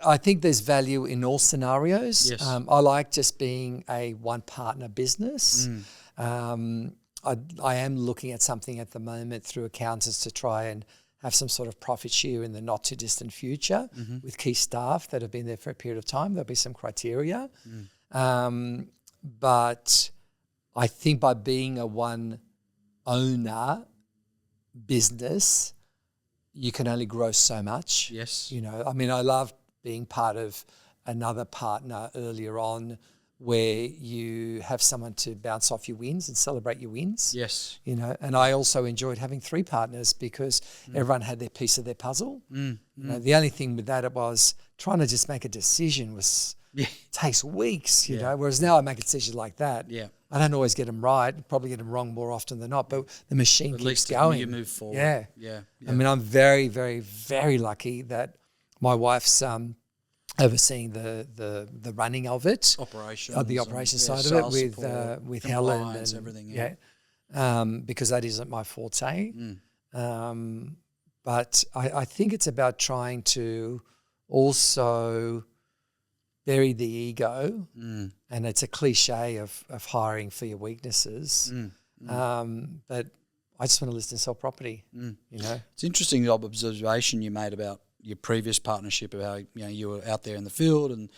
I think there's value in all scenarios. Yes. I like just being a one-partner business. I am looking at something at the moment through accountants to try and have some sort of profit share in the not-too-distant future with key staff that have been there for a period of time. There'll be some criteria. But I think by being a one-owner business, you can only grow so much. Yes. You know, I mean, I love being part of another partner earlier on where you have someone to bounce off your wins and celebrate your wins. Yes. You know, and I also enjoyed having 3 partners because everyone had their piece of their puzzle. You know, the only thing with that it was trying to just make a decision takes weeks, you know, whereas now I make a decision like that. Yeah. I don't always get them right, probably get them wrong more often than not, but the machine At keeps least going. you move forward. Yeah. I mean, I'm very, very, very lucky that my wife's overseeing the running of it, the operation side of it with Helen and everything. Because that isn't my forte. But I think it's about trying to also bury the ego, and it's a cliche of hiring for your weaknesses. But I just want to list and sell property. You know, it's interesting the observation you made about your previous partnership, of how you were out there in the field and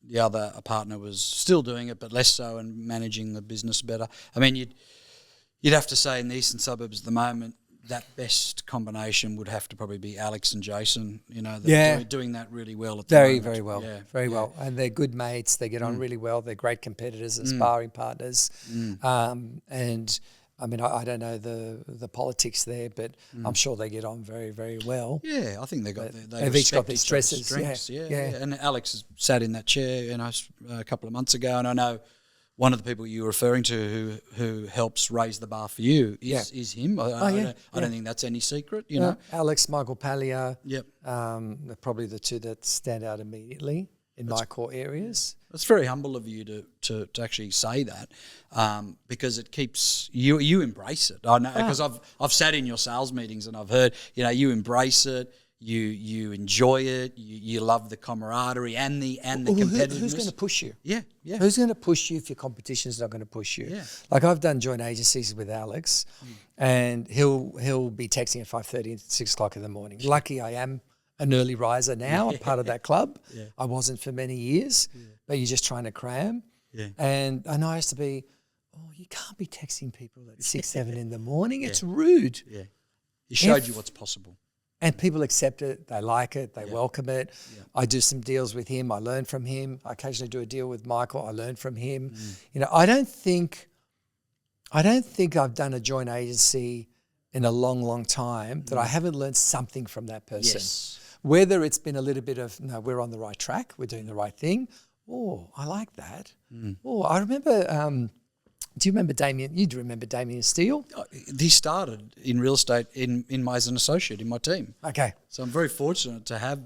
the other partner was still doing it but less so and managing the business better. I mean, you'd have to say in the eastern suburbs at the moment that best combination would have to probably be Alex and Jason. You know, doing that really well at the moment. Very well, very well. And they're good mates. They get on really well. They're great competitors and sparring partners. And I mean, I don't know the politics there, but I'm sure they get on very, very well. Yeah, I think they've each got their stresses. And Alex has sat in that chair, a couple of months ago, and I know one of the people you were referring to who helps raise the bar for you is him. I don't think that's any secret, you know. Alex, Michael Pallier. Yep. They're probably the 2 that stand out immediately in my core areas. It's very humble of you to actually say that, because it keeps you embrace it. I know, because I've sat in your sales meetings and I've heard, you embrace it. You enjoy it. You love the camaraderie and the competitiveness. Who's going to push you? Yeah. Who's going to push you if your competition's not going to push you? Yeah. Like I've done joint agencies with Alex, and he'll be texting at 5:30 and 6 o'clock in the morning. Lucky I am an early riser now. I'm part of that club. Yeah. I wasn't for many years, but you're just trying to cram. Yeah. And I know I used to be, you can't be texting people at 6, 7 in the morning. It's rude. Yeah. He showed you what's possible. And people accept it, they like it, they welcome it. Yeah. I do some deals with him, I learn from him. I occasionally do a deal with Michael, I learn from him. I don't think I've done a joint agency in a long, long time that I haven't learned something from that person. Yes. Whether it's been a little bit of, no, we're on the right track, we're doing the right thing. Oh, I like that. I remember... do you remember Damien? You do remember Damien Steele? He started in real estate as an associate in my team. Okay. So I'm very fortunate to have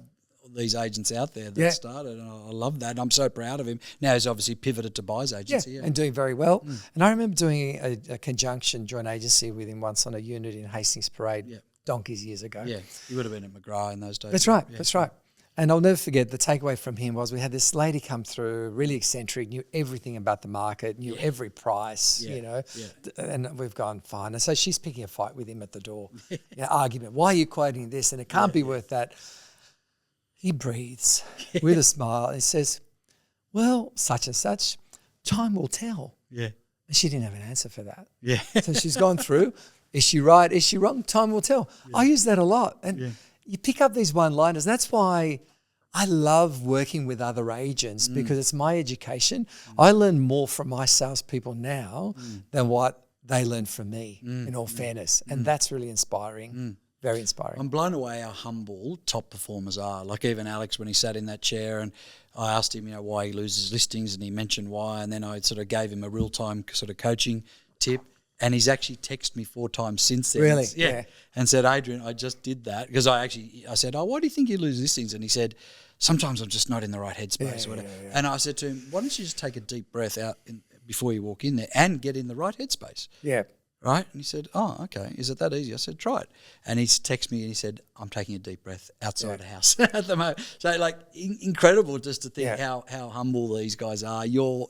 these agents out there that started, and I love that. I'm so proud of him. Now he's obviously pivoted to buyer's agency. And doing very well. And I remember doing a conjunction joint agency with him once on a unit in Hastings Parade donkeys years ago. Yeah, you would have been at McGrath in those days. That's right, that's right. And I'll never forget, the takeaway from him was we had this lady come through, really eccentric, knew everything about the market, knew every price, and we've gone fine. And so she's picking a fight with him at the door, argument. Why are you quoting this? And it can't be worth that. He breathes with a smile. He says, well, such and such, time will tell. Yeah. And she didn't have an answer for that. Yeah. So she's gone through. Is she right? Is she wrong? Time will tell. Yeah. I use that a lot. And you pick up these one-liners. That's why I love working with other agents, because it's my education. I learn more from my salespeople now than what they learn from me, in all fairness. And that's really inspiring, very inspiring. I'm blown away how humble top performers are. Like even Alex, when he sat in that chair and I asked him, why he loses listings, and he mentioned why, and then I sort of gave him a real-time sort of coaching tip. And he's actually texted me 4 times since then. Really? Yeah. And said, Adrian, I just did that. Because I said, why do you think you lose listings? And he said, sometimes I'm just not in the right headspace or whatever. Yeah. And I said to him, why don't you just take a deep breath out before you walk in there and get in the right headspace? Yeah. Right? And he said, oh, okay. Is it that easy? I said, try it. And he texted me and he said, I'm taking a deep breath outside the house at the moment. So, like, incredible just to think how humble these guys are. You're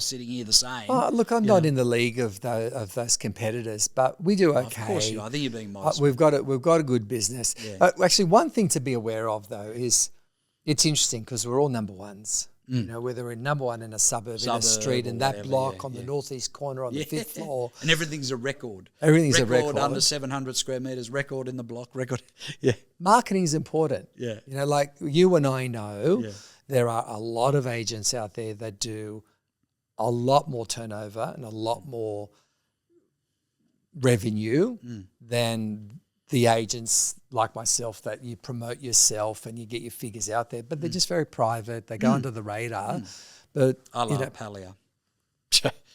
sitting here the same. Oh, look, I'm not in the league of those competitors, but we do okay. Of course you are. I think you're being modest. We've got a good business. Yeah. Actually, one thing to be aware of, though, is it's interesting because we're all number ones. You know, whether we're number one in a suburb in a street, in that block, on the northeast corner, on the fifth floor. And everything's a record. Everything's a record. Under 700 square metres, record in the block, record. Yeah. Marketing is important. Yeah. You know, like you and I know, there are a lot of agents out there that do a lot more turnover and a lot more revenue than the agents like myself that you promote yourself and you get your figures out there, but they're just very private. They go under the radar. But I love Palia.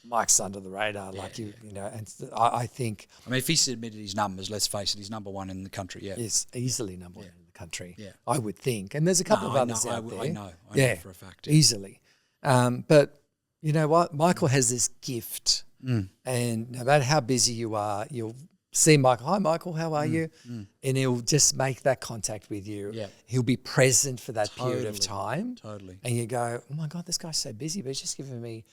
Mike's under the radar, you know, and I think... I mean, if he submitted his numbers, let's face it, he's number one in the country, Yes, easily number one in the country, I would think. And there's a couple of others out there. I know for a fact. Easily. But you know what? Michael has this gift, and no matter how busy you are, you'll see Michael. Hi, Michael. How are you? And he'll just make that contact with you. Yeah. He'll be present for that period of time. Totally. And you go, oh my God, this guy's so busy, but he's just giving me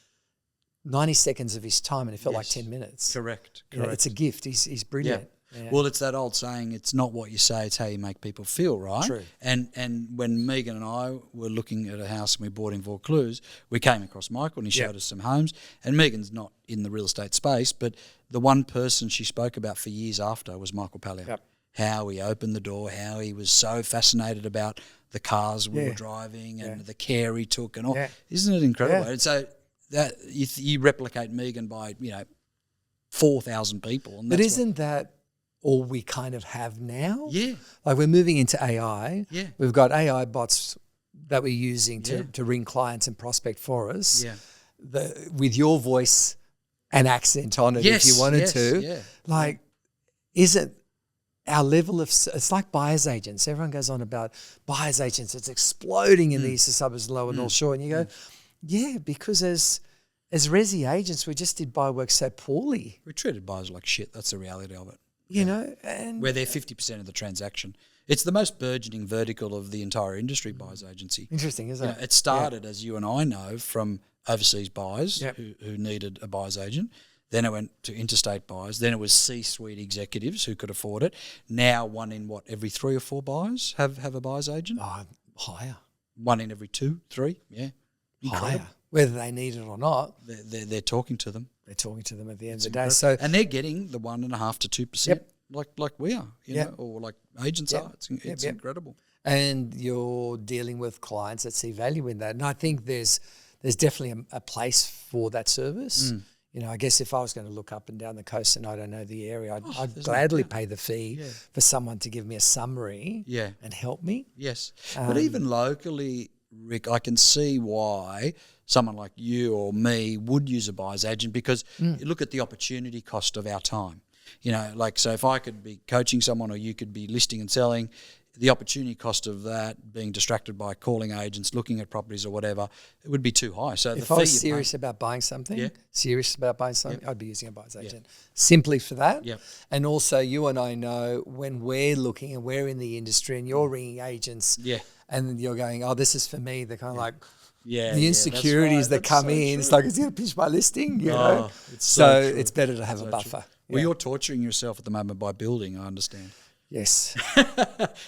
90 seconds of his time, and it felt like 10 minutes. Correct. You know, it's a gift. He's brilliant. Yeah. Well, it's that old saying, it's not what you say, it's how you make people feel, right? True. And when Megan and I were looking at a house and we bought in Vaucluse, we came across Michael and he showed us some homes. And Megan's not in the real estate space, but the one person she spoke about for years after was Michael Palia. Yep. How he opened the door, how he was so fascinated about the cars we were driving and the care he took and all. Yeah. Isn't it incredible? And so that you replicate Megan by, 4,000 people. And but isn't that all we kind of have now? Yeah. Like we're moving into AI. Yeah. We've got AI bots that we're using to ring clients and prospect for us. Yeah. With your voice and accent on it if you wanted to. Yeah. Like, isn't our level of, it's like buyer's agents. Everyone goes on about buyer's agents. It's exploding in the eastern suburbs, lower North Shore. And you go, because as resi agents, we just did buy work so poorly. We treated buyers like shit. That's the reality of it. You know, and where they're 50% of the transaction. It's the most burgeoning vertical of the entire industry, buyers agency. Interesting, isn't it? It started, as you and I know, from overseas buyers who needed a buyer's agent. Then it went to interstate buyers. Then it was C-suite executives who could afford it. Now one in, every 3 or 4 buyers have a buyer's agent? Oh, higher. 1 in every 2, 3, Incredible. Higher. Whether they need it or not. They're talking to them. They're talking to them at the end of the day. So, and they're getting the 1.5 to 2%, like we are, you know, or like agents are. It's incredible. And you're dealing with clients that see value in that. And I think there's definitely a place for that service. You know, I guess if I was going to look up and down the coast and I don't know the area, I'd gladly pay the fee for someone to give me a summary and help me. Yes. But even locally, Rick, I can see why someone like you or me would use a buyer's agent, because you look at the opportunity cost of our time. You know, like, so if I could be coaching someone or you could be listing and selling, the opportunity cost of that, being distracted by calling agents, looking at properties or whatever, it would be too high. So if I was serious about buying something, I'd be using a buyer's agent simply for that. And also, you and I know when we're looking and we're in the industry and you're ringing agents and you're going, oh, this is for me, they're kind of like, the insecurities that come in, it's like, it's going to pitch my listing, you know? So it's better to have a buffer. Well, you're torturing yourself at the moment by building, I understand. Yes.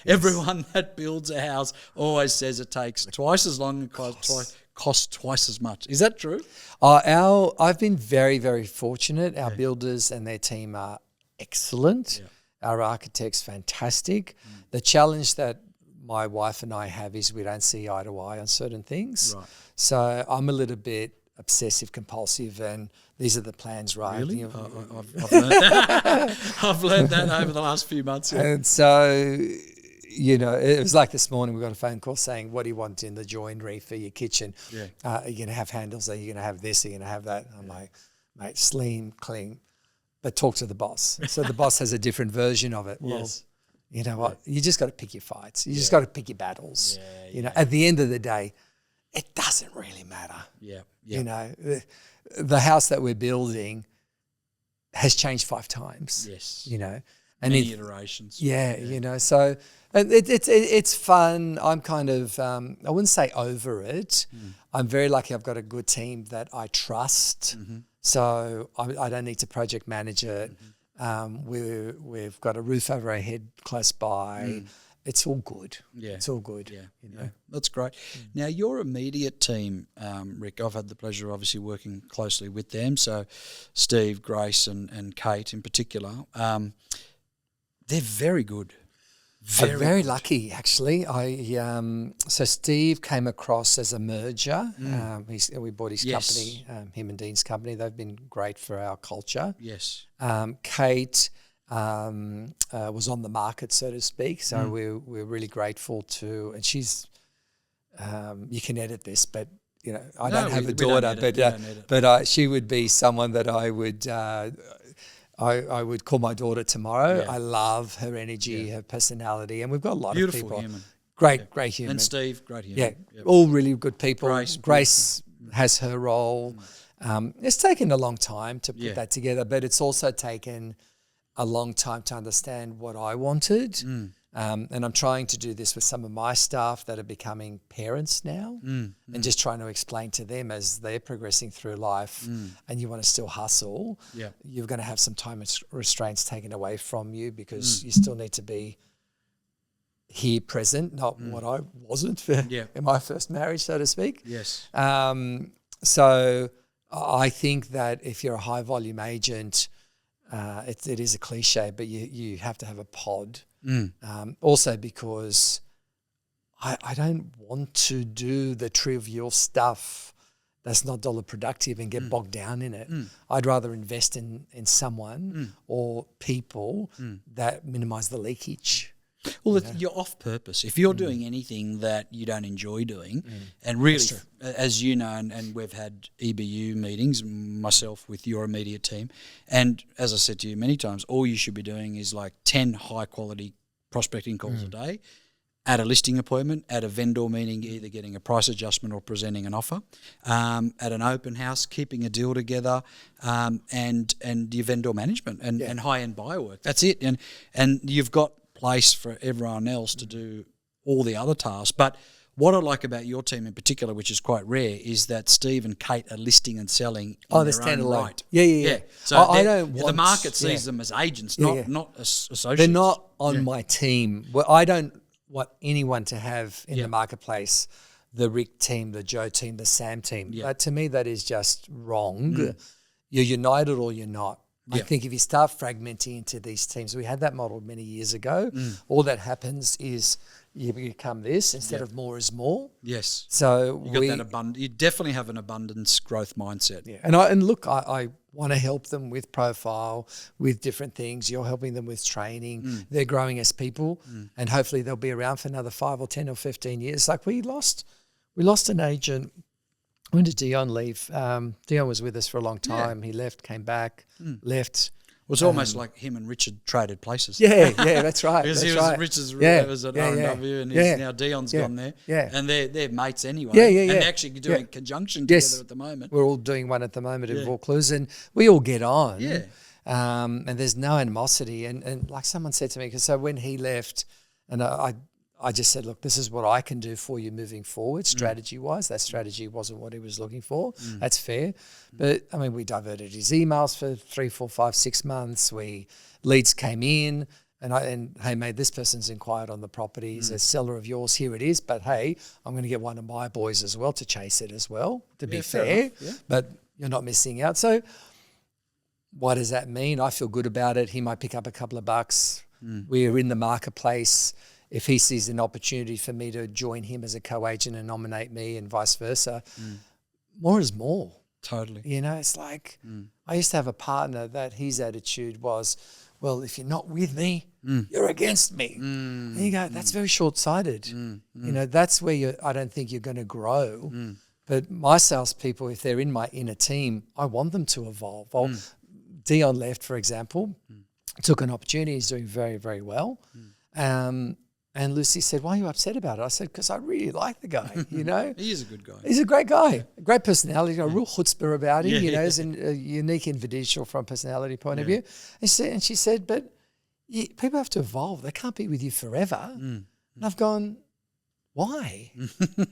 Everyone that builds a house always says it takes twice as long and costs twice as much. Is that true? I've been very, very fortunate. Our builders and their team are excellent. Our architect's fantastic. The challenge that my wife and I have is we don't see eye to eye on certain things. Right. So I'm a little bit obsessive compulsive, and these are the plans, right? Really? I've learned that. I've learned that over the last few months. And so, you know, it was like this morning we got a phone call saying, what do you want in the joinery for your kitchen? Are you going to have handles? Are you going to have this? Are you going to have that? I'm like, mate, slim, clean, but talk to the boss. So the boss has a different version of it. Well, You know what? You just got to pick your fights. You just got to pick your battles. Yeah, you know, at the end of the day, it doesn't really matter. Yeah. You know, the house that we're building has changed 5 times. Yes. You know, and many iterations. Yeah, you know, so and it's fun. I'm kind of I wouldn't say over it. I'm very lucky. I've got a good team that I trust. So I don't need to project manage it. We've got a roof over our head close by. It's all good. Yeah, it's all good. Yeah, you know? yeah. That's great. Now, your immediate team, Rick, I've had the pleasure of obviously working closely with them. So, Steve, Grace, and Kate in particular, they're very good. Very lucky, actually. So Steve came across as a merger. We bought his company, him and Dean's company. They've been great for our culture. Yes. Kate was on the market, so to speak. So we're really grateful to, and she's, you can edit this, but you know, I don't have a daughter, but she would be someone that I would call my daughter tomorrow. I love her energy, her personality, and we've got a lot of people. Human. Great human. And Steve, great human. Yeah, all really good people. Grace has her role. It's taken a long time to put that together, but it's also taken a long time to understand what I wanted. And I'm trying to do this with some of my staff that are becoming parents now and just trying to explain to them as they're progressing through life and you want to still hustle, you're going to have some time restraints taken away from you because you still need to be here present, not what I wasn't in my first marriage, so to speak. Yes. So I think that if you're a high volume agent, it is a cliche, but you have to have a pod. Also because I don't want to do the trivial stuff that's not dollar productive and get bogged down in it. I'd rather invest in someone or people that minimize the leakage. Well, you're off purpose. If you're doing anything that you don't enjoy doing, and really, as you know, and we've had EBU meetings, myself with your immediate team, and as I said to you many times, all you should be doing is like 10 high-quality prospecting calls a day, at a listing appointment, at a vendor meeting, either getting a price adjustment or presenting an offer, at an open house, keeping a deal together, and your vendor management and high-end buyer work. That's it. And you've got place for everyone else to do all the other tasks. But what I like about your team in particular, which is quite rare, is that Steve and Kate are listing and selling in their own right. Yeah. So I don't want, the market sees them as agents, not as associates. They're not on my team. Well, I don't want anyone to have in the marketplace the Ric team, the Joe team, the Sam team. To me, that is just wrong. You're united or you're not. I think if you start fragmenting into these teams, we had that model many years ago. All that happens is you become this instead of more is more. Yes. So you definitely have an abundance growth mindset. Yeah. And look, I want to help them with profile, with different things. You're helping them with training. They're growing as people, and hopefully they'll be around for another 5 or 10 or 15 years. Like we lost an agent. When did Dion leave? Dion was with us for a long time. He left, came back, left. It was almost like him and Richard traded places. Yeah, that's right. Because Richard's was at R&W and now Dion's gone there. Yeah. And they're mates anyway. And they're actually doing conjunction together at the moment. We're all doing one at the moment in Vaucluse and we all get on. Yeah. And there's no animosity. And like someone said to me, because so when he left, and I just said, look, this is what I can do for you moving forward, strategy-wise. That strategy wasn't what he was looking for. That's fair. But, I mean, we diverted his emails for 3, 4, 5, 6 months. Leads came in, and hey, mate, this person's inquired on the property. He's a seller of yours. Here it is. But, hey, I'm going to get one of my boys as well to chase it as well, to be fair. But you're not missing out. So what does that mean? I feel good about it. He might pick up a couple of bucks. We're in the marketplace. If he sees an opportunity for me to join him as a co-agent and nominate me and vice versa, more is more. Totally. You know, it's like I used to have a partner that his attitude was, well, if you're not with me, you're against me. And you go, that's very short-sighted. You know, that's where I don't think you're going to grow. But my salespeople, if they're in my inner team, I want them to evolve. Dion left, for example, took an opportunity. He's doing very, very well. And Lucy said, "Why are you upset about it?" I said, "Because I really like the guy, you know." He is a good guy. He's a great guy, a great personality, a real chutzpah about him, you know, he's a unique individual from a personality point of view. And she said, "But people have to evolve. They can't be with you forever." And I've gone, why?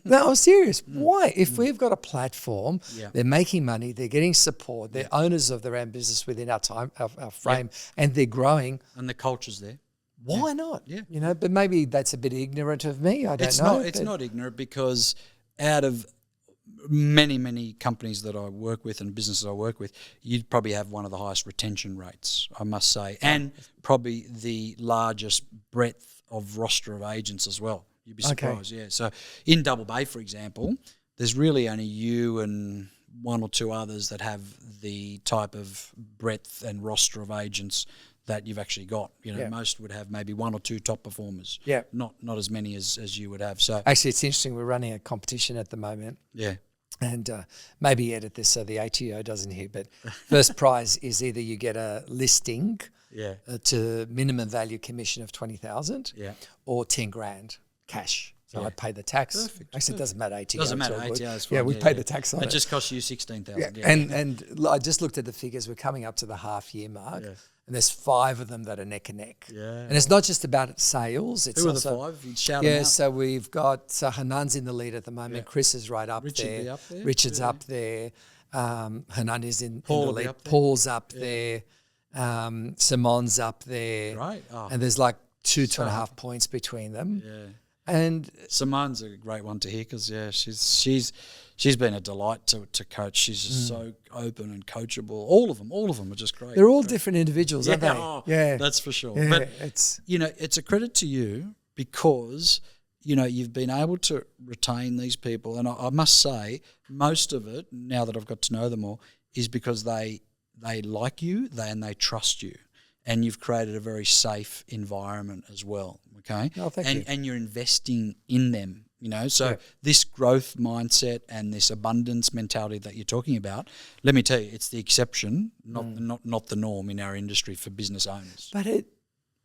No, I'm serious. Why? If we've got a platform, they're making money, they're getting support, they're owners of their own business within our frame, and they're growing. And the culture's there. Why not? Yeah. You know, but maybe that's a bit ignorant of me. I don't know. It's not ignorant, because out of many companies that I work with and businesses I work with, you'd probably have one of the highest retention rates, I must say, and probably the largest breadth of roster of agents as well. You'd be surprised, yeah. So in Double Bay, for example, there's really only you and one or two others that have the type of breadth and roster of agents that you've actually got. You know, most would have maybe one or two top performers. Yeah. Not as many as you would have. So actually, it's interesting. We're running a competition at the moment. Yeah. And maybe edit this so the ATO doesn't hear. But first prize is either you get a listing to minimum value commission of 20,000 or 10 grand cash. So I pay the tax. Perfect. Actually, it doesn't matter. ATO. Doesn't matter. ATO is fine. Yeah, we pay the tax on it. It just costs you 16,000. Yeah. And I just looked at the figures. We're coming up to the half year mark. And there's 5 of them that are neck and neck. Yeah. And it's not just about sales. It's Who also, are the 5? You'd shout them out. So we've got Hanan's in the lead at the moment. Yeah. Chris is right up there. Richard's up there. Hanan is in the lead. Paul's up there. Simon's up there. Right. Oh. And there's like 2.5 points between them. Yeah. And Simone's a great one to hear, because she's been a delight to coach. She's just so open and coachable. All of them are just great. They're all different individuals, aren't they? That's for sure. Yeah, but it's a credit to you, because you've been able to retain these people, and I must say most of it, now that I've got to know them all, is because they like you, and they trust you. And you've created a very safe environment as well, okay? Oh, thank you. And you're investing in them, So this growth mindset and this abundance mentality that you're talking about, let me tell you, it's the exception, not the norm in our industry for business owners. But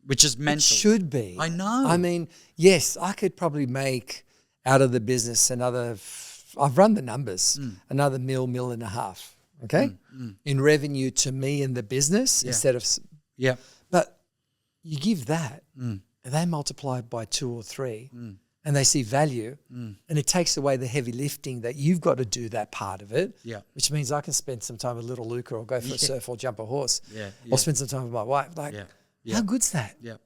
which is mental. It should be. I know. I mean, yes, I could probably make out of the business I've run the numbers, another $1.5 million, okay? In revenue to me in the business instead of... Yeah, but you give that, and they multiply it by 2 or 3, and they see value, and it takes away the heavy lifting that you've got to do that part of it. Yeah, which means I can spend some time with little Luca, or go for a surf, or jump a horse, or spend some time with my wife. Like, how good's that? Yeah,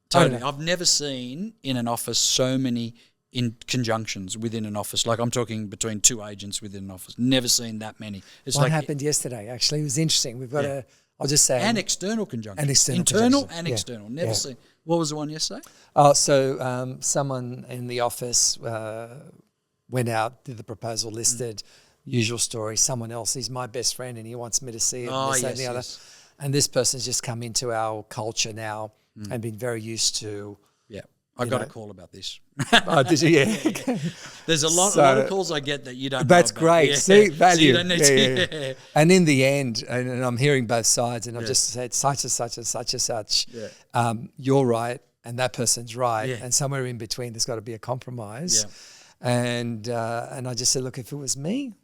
totally. I've never seen in an office so many in conjunctions within an office. Like, I'm talking between 2 agents within an office. Never seen that many. It's One happened yesterday. Actually, it was interesting. We've got I'll just say... And external conjunction. And external Internal conjunction. and external. Never seen. What was the one yesterday? So someone in the office went out, did the proposal, listed, usual story. Someone else, he's my best friend and he wants me to see it. And the other. And this person's just come into our culture now and been very used to... Yeah. I got a call about this. Oh, did you? Yeah. There's a lot of calls I get that you don't know That's about. great. Yeah. See, value. So you don't need to. And in the end, and I'm hearing both sides, and I've just said such and such and such and such. Yeah. You're right, and that person's right, and somewhere in between, there's got to be a compromise. Yeah. And I just said, look, if it was me,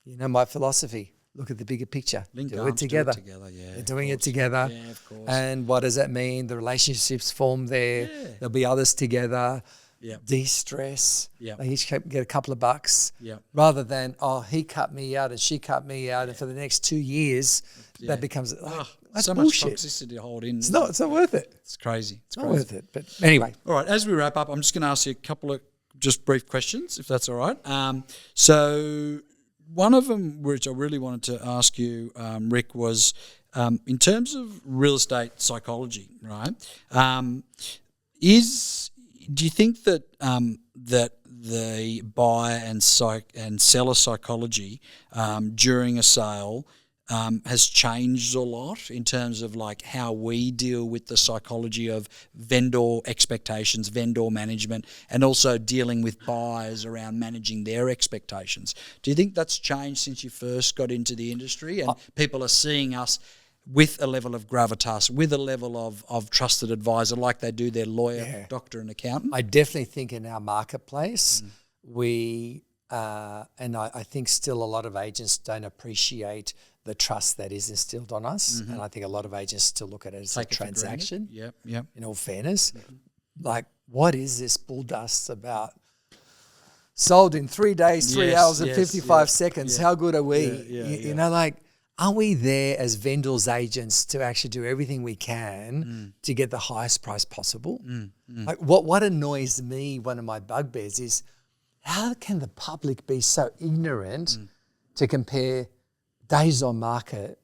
my philosophy. Look at the bigger picture. Do it together. They're doing it together. Yeah, of course. And what does that mean? The relationships form there. Yeah. There'll be others together. Yeah. De-stress. Yeah. They each get a couple of bucks. Yeah. Rather than, he cut me out and she cut me out, and for the next 2 years, that becomes that's so bullshit. Much toxicity to hold in. It's not worth it. It's crazy. It's not worth it. But anyway. All right. As we wrap up, I'm just going to ask you a couple of just brief questions, if that's all right. So one of them, which I really wanted to ask you, Ric, was in terms of real estate psychology, right? Do you think that that the buyer and seller psychology during a sale has changed a lot in terms of like how we deal with the psychology of vendor expectations, vendor management, and also dealing with buyers around managing their expectations? Do you think that's changed since you first got into the industry and people are seeing us with a level of gravitas, with a level of trusted advisor like they do their lawyer, doctor and accountant? I definitely think in our marketplace we, and I think still a lot of agents don't appreciate the trust that is instilled on us. And I think a lot of agents still look at it as a transaction. Yep. In all fairness. Like, what is this bull dust about? Sold in 3 days, 3 hours and 55 seconds. How good are we? You know, like, are we there as vendors, agents to actually do everything we can to get the highest price possible? Like, what annoys me, one of my bugbears is, how can the public be so ignorant to compare days on market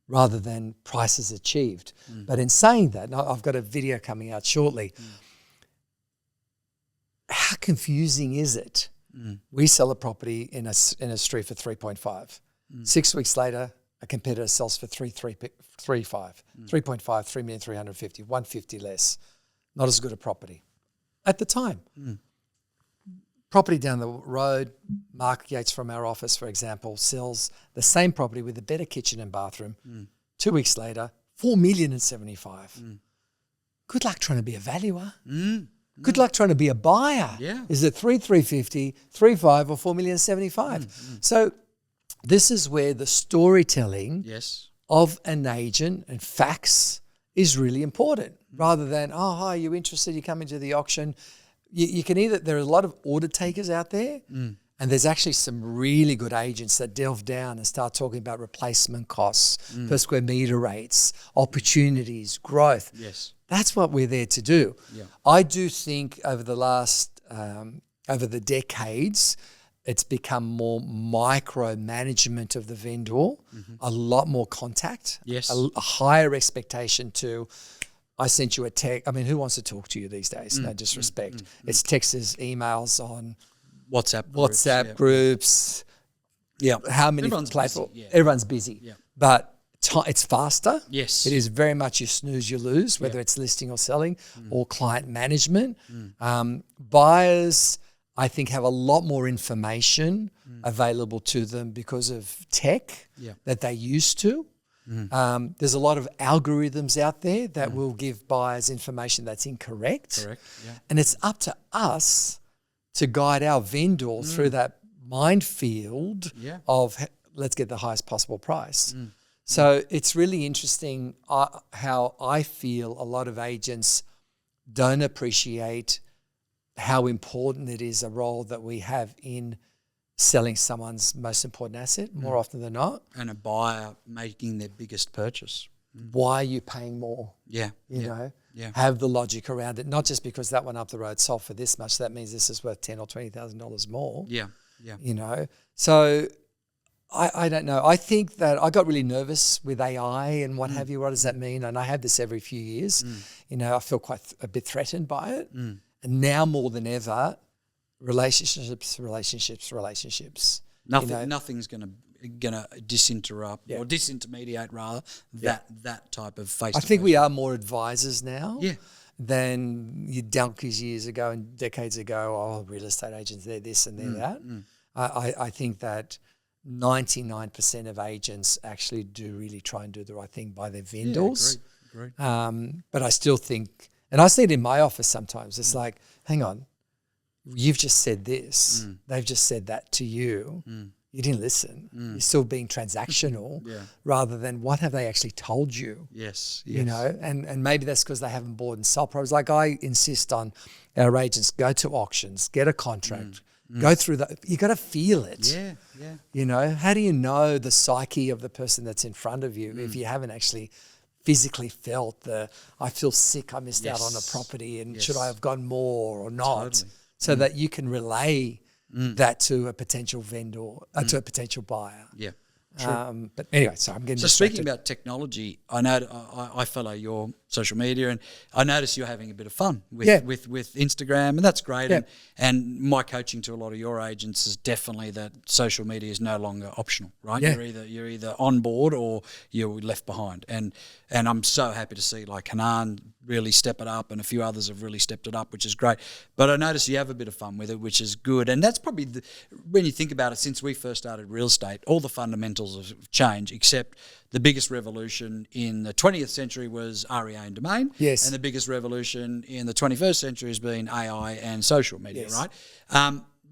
rather than prices achieved? But in saying that, and I've got a video coming out shortly, how confusing is it? We sell a property in a street for 3.5. 6 weeks later, a competitor sells for 3.5, 3,350,000, 150 less. Not as good a property at the time. Property down the road, Mark Yates from our office, for example, sells the same property with a better kitchen and bathroom. 2 weeks later, 4,075,000. Good luck trying to be a valuer. Good luck trying to be a buyer. Is it 3,350, 3.5 or 4,075,000? So this is where the storytelling of an agent and facts is really important, rather than, oh, hi, you interested? You come into the auction. You can either, there are a lot of order takers out there, and there's actually some really good agents that delve down and start talking about replacement costs, per square meter rates, opportunities, growth. That's what we're there to do. I do think over the last, over the decades, it's become more micromanagement of the vendor, a lot more contact, a higher expectation to, I sent you a text. I mean, who wants to talk to you these days? No disrespect. It's texts, emails on WhatsApp groups. How many platforms? Everyone's busy. But it's faster. It is very much you snooze, you lose, whether it's listing or selling or client management. Buyers, I think, have a lot more information available to them because of tech that they used to. There's a lot of algorithms out there that will give buyers information that's incorrect. And it's up to us to guide our vendor through that minefield of let's get the highest possible price. So it's really interesting how I feel a lot of agents don't appreciate how important it is, a role that we have in selling someone's most important asset more often than not. And a buyer making their biggest purchase. Why are you paying more? You know, have the logic around it, not just because that one up the road sold for this much, that means this is worth $10,000 or $20,000 more. You know, so I don't know. I think that I got really nervous with AI and what have you. What does that mean? And I have this every few years. You know, I feel quite a bit threatened by it. And now more than ever, relationships. Nothing's gonna disinterrupt or disintermediate rather that type of face. I think we are more advisors now than you donkeys years ago and decades ago. Oh, real estate agents, they're this and they're that. I think that 99% of agents actually do really try and do the right thing by their vendors. Great. But I still think, and I see it in my office sometimes, it's like, hang on, you've just said this. They've just said that to you. You didn't listen. You're still being transactional rather than what have they actually told you? You know, and maybe that's because they haven't bought and sold properties. Like I insist on our agents, go to auctions, get a contract, go through that. You got to feel it. You know, how do you know the psyche of the person that's in front of you if you haven't actually physically felt I feel sick, I missed out on a property and should I have gone more or not? So that you can relay that to a potential vendor, to a potential buyer. But anyway, so I'm getting distracted. Speaking about technology, I know I follow your social media, and I notice you're having a bit of fun with Instagram, and that's great. And my coaching to a lot of your agents is definitely that social media is no longer optional, right? You're either on board or you're left behind. And I'm so happy to see like Hanan really step it up, and a few others have really stepped it up, which is great. But I notice you have a bit of fun with it, which is good. And that's probably, when you think about it, since we first started real estate, all the fundamentals have changed, except the biggest revolution in the 20th century was REA and domain. Yes. And the biggest revolution in the 21st century has been AI and social media, right?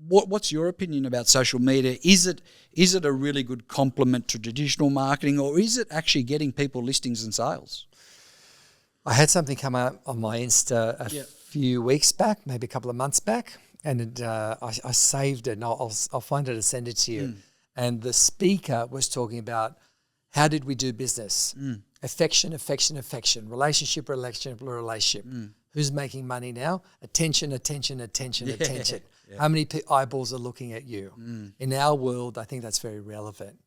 What's your opinion about social media? Is it a really good complement to traditional marketing, or is it actually getting people listings and sales? I had something come out on my Insta a few weeks back, maybe a couple of months back, and I saved it, and I'll find it and send it to you. And the speaker was talking about, how did we do business? Affection, affection, affection. Relationship, relationship. Who's making money now? Attention, attention, attention, attention. How many eyeballs are looking at you? In our world, I think that's very relevant.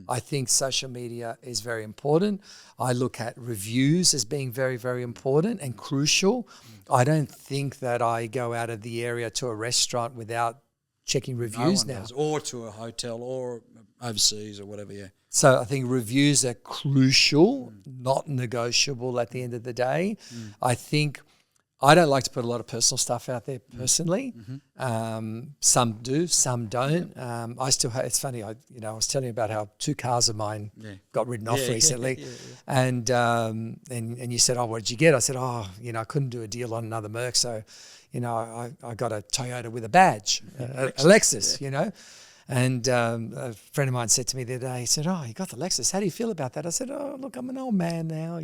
I think social media is very important. I look at reviews as being very, very important and crucial. I don't think that I go out of the area to a restaurant without checking reviews now. Or to a hotel or overseas or whatever, So I think reviews are crucial, not negotiable at the end of the day. I think I don't like to put a lot of personal stuff out there personally. Some do, some don't. I still have, it's funny, I was telling you about how 2 cars of mine got written off recently. And you said, oh, what did you get? I said, I couldn't do a deal on another Merc, so, I got a Toyota with a badge, a Lexus, And a friend of mine said to me the other day, he said, oh, you got the Lexus. How do you feel about that? I said, oh, look, I'm an old man now,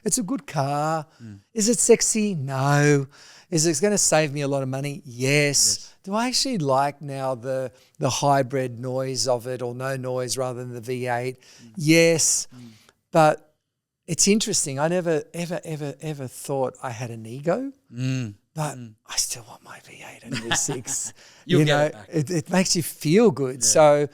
It's a good car. Is it sexy? No. Is it going to save me a lot of money? Yes. Do I actually like now the hybrid noise of it, or no noise rather than the V8? Yes. But it's interesting. I never, ever thought I had an ego. But I still want my V8 and V6. You'll get it back. It makes you feel good. So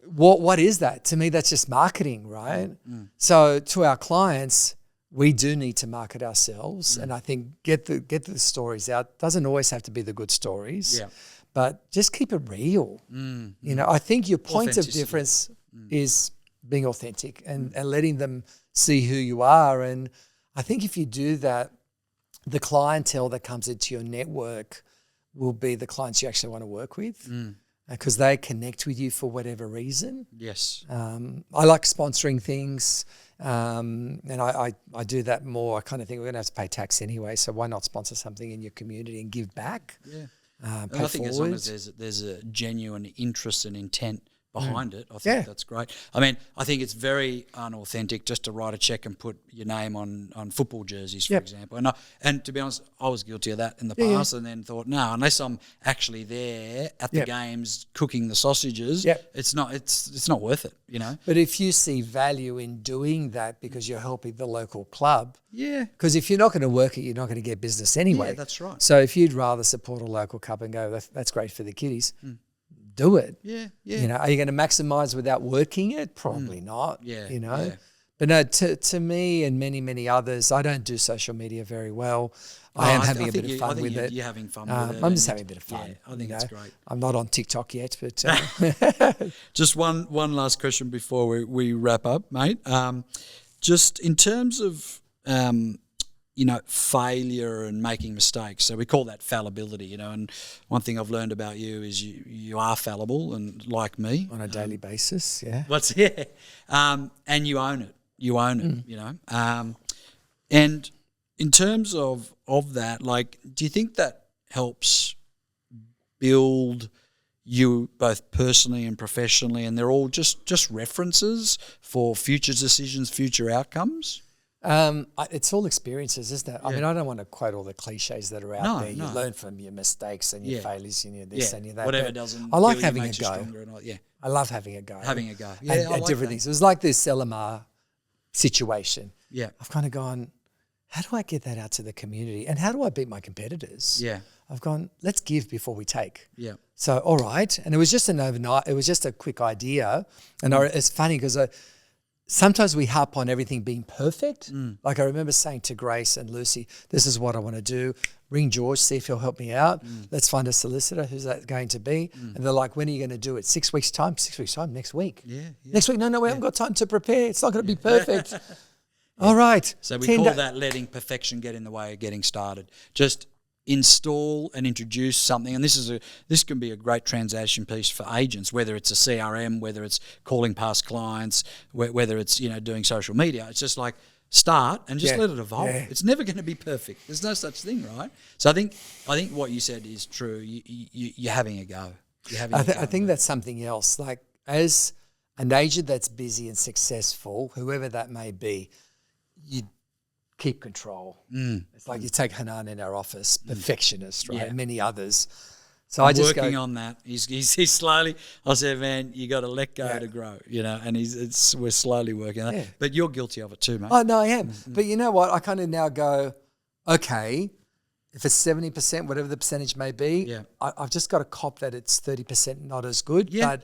what is that? To me, that's just marketing, right? So to our clients, we do need to market ourselves. And I think get the stories out. Doesn't always have to be the good stories. But just keep it real. I think your point of difference is being authentic and letting them see who you are. And I think if you do that, the clientele that comes into your network will be the clients you actually want to work with, because they connect with you for whatever reason. Yes. I like sponsoring things, and I do that more. I kind of think we're going to have to pay tax anyway, so why not sponsor something in your community and give back? I think as long as there's a genuine interest and intent behind it, I think that's great. I mean, I think it's very unauthentic just to write a check and put your name on football jerseys, for example. And to be honest, I was guilty of that in the past, and then thought, no, unless I'm actually there at the games cooking the sausages, it's not worth it, But if you see value in doing that because you're helping the local club, because if you're not going to work it, you're not going to get business anyway. Yeah, that's right. So if you'd rather support a local club and go, that's great for the kiddies, do it. Are you going to maximize without working it? Probably not. But no, to me and many, many others, I don't do social media very well. I am having a bit of fun with it. You're having fun with it. I'm just having a bit of fun. I think it's great. I'm not on TikTok yet, but just one last question before we wrap up, mate. Just in terms of failure and making mistakes. So we call that fallibility, and one thing I've learned about you is you are fallible, and like me. On a daily basis, and you own it. You own it, and in terms of that, like, do you think that helps build you both personally and professionally, and they're all just references for future decisions, future outcomes? It's all experiences, isn't it? I mean, I don't want to quote all the cliches that are out there. You learn from your mistakes and your failures and your this and your that. Whatever doesn't. I like having a go. I love having a go. Having a go. At different things. It was like this LMR situation. I've kind of gone, how do I get that out to the community? And how do I beat my competitors? I've gone, let's give before we take. So, all right. And it was just it was just a quick idea. And it's funny because sometimes we harp on everything being perfect. Like I remember saying to Grace and Lucy, this is what I want to do. Ring George, see if he'll help me out. Let's find a solicitor. Who's that going to be? And they're like, when are you going to do it? 6 weeks' time? 6 weeks' time? Next week. Next week? No, we haven't got time to prepare. It's not going to be perfect. All right. So we call that letting perfection get in the way of getting started. Just install and introduce something, and this can be a great transaction piece for agents, whether it's a CRM, whether it's calling past clients, whether it's doing social media. It's just like start and just let it evolve. Yeah. It's never going to be perfect. There's no such thing, right? So I think what you said is true. You're having a go. I think that's something else. Like as an agent that's busy and successful, whoever that may be, you keep control. It's like you take Hanan in our office, perfectionist, right? Yeah. And many others. So I'm working on that. He's slowly. I said, man, you got to let go to grow, and we're slowly working on that. But you're guilty of it too, mate. Oh no, I am. But you know what? I kind of now go, okay, if it's 70%, whatever the percentage may be, I've just got to cop that it's 30% not as good. Yeah.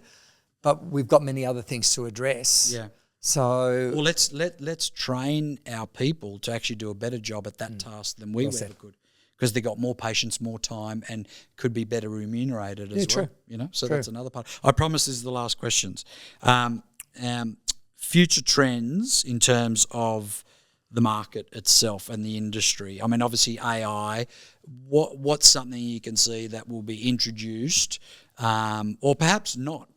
But we've got many other things to address. Yeah. So well, let's train our people to actually do a better job at that task than we ever could, because they got more patience, more time, and could be better remunerated as well. True. So that's another part. I promise this is the last questions. Future trends in terms of the market itself and the industry. I mean, obviously AI. What's something you can see that will be introduced, or perhaps not,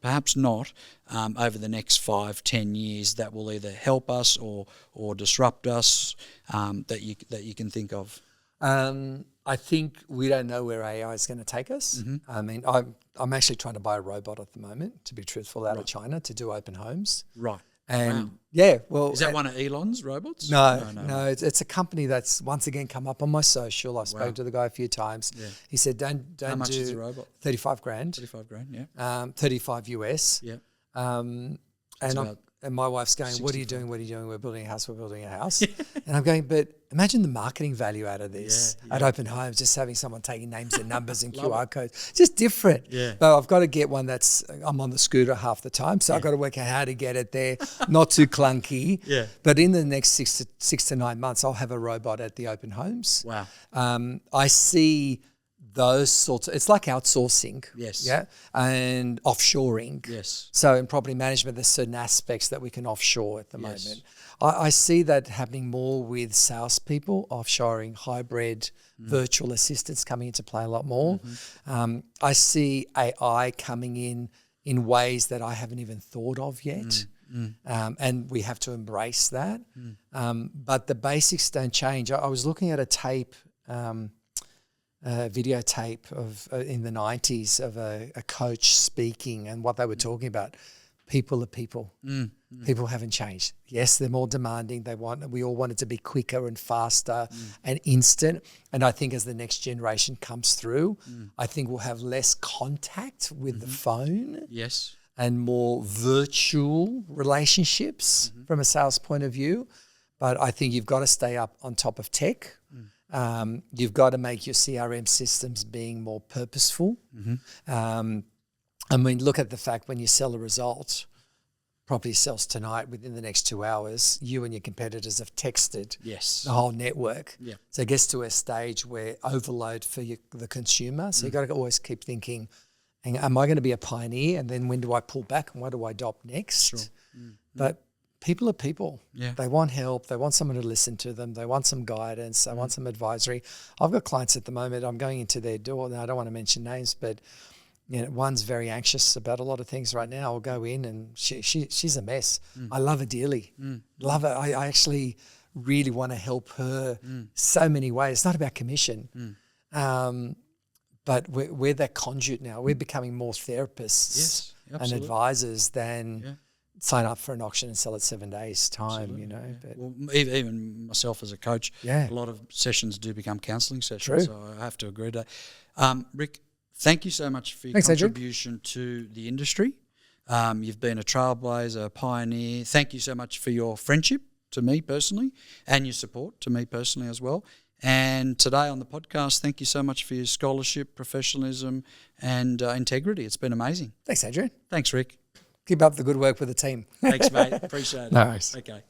over the next 5-10 years that will either help us or disrupt us, that you can think of? I think we don't know where AI is going to take us. I mean, I'm actually trying to buy a robot at the moment, to be truthful, out of China to do open homes. Right. And well, is that one of Elon's robots? No. It's a company that's once again come up on my social. I've spoken to the guy a few times. Yeah. He said, "Don't How much do is the robot? $35,000. $35,000, yeah. 35 US. Yeah. And my wife's going, 65. What are you doing? What are you doing? We're building a house. We're building a house. And I'm going, but imagine the marketing value out of this at open homes, just having someone taking names and numbers and QR codes. Just different. Yeah. But I've got to get one I'm on the scooter half the time, so I've got to work out how to get it there, not too clunky. Yeah. But in the next 6 to 9 months, I'll have a robot at the open homes. Wow. I see those sorts it's like outsourcing. Yes. Yeah. And offshoring. Yes. So in property management, there's certain aspects that we can offshore at the moment. I see that happening more with salespeople, offshoring, hybrid, virtual assistants coming into play a lot more. I see AI coming in ways that I haven't even thought of yet. And we have to embrace that. But the basics don't change. I was looking at a tape, videotape of in the 90s of a coach speaking, and what they were talking about. People are people. People haven't changed. Yes, they're more demanding. We all want it to be quicker and faster and instant. And I think as the next generation comes through, I think we'll have less contact with the phone. Yes. And more virtual relationships from a sales point of view. But I think you've got to stay up on top of tech. You've got to make your CRM systems being more purposeful. I mean, look at the fact when you sell a result, property sells tonight, within the next 2 hours, you and your competitors have texted the whole network. Yeah. So it gets to a stage where overload for the consumer. So you've got to always keep thinking, am I going to be a pioneer? And then when do I pull back and what do I adopt next? Sure. But people are people. Yeah. They want help. They want someone to listen to them. They want some guidance. They want some advisory. I've got clients at the moment. I'm going into their door. Now, I don't want to mention names, but one's very anxious about a lot of things right now. I'll go in and she's a mess. I love her dearly. Love her. I actually really want to help her so many ways. It's not about commission. But we're that conduit now. We're becoming more therapists and advisors than sign up for an auction and sell it 7 days time, But well, even myself as a coach, a lot of sessions do become counselling sessions. True. So I have to agree to that. Ric, thank you so much for your contribution to the industry. You've been a trailblazer, a pioneer. Thank you so much for your friendship to me personally and your support to me personally as well. And today on the podcast, thank you so much for your scholarship, professionalism and integrity. It's been amazing. Thanks, Adrian. Thanks, Ric. Keep up the good work with the team. Thanks, mate. Appreciate it. No worries. Okay.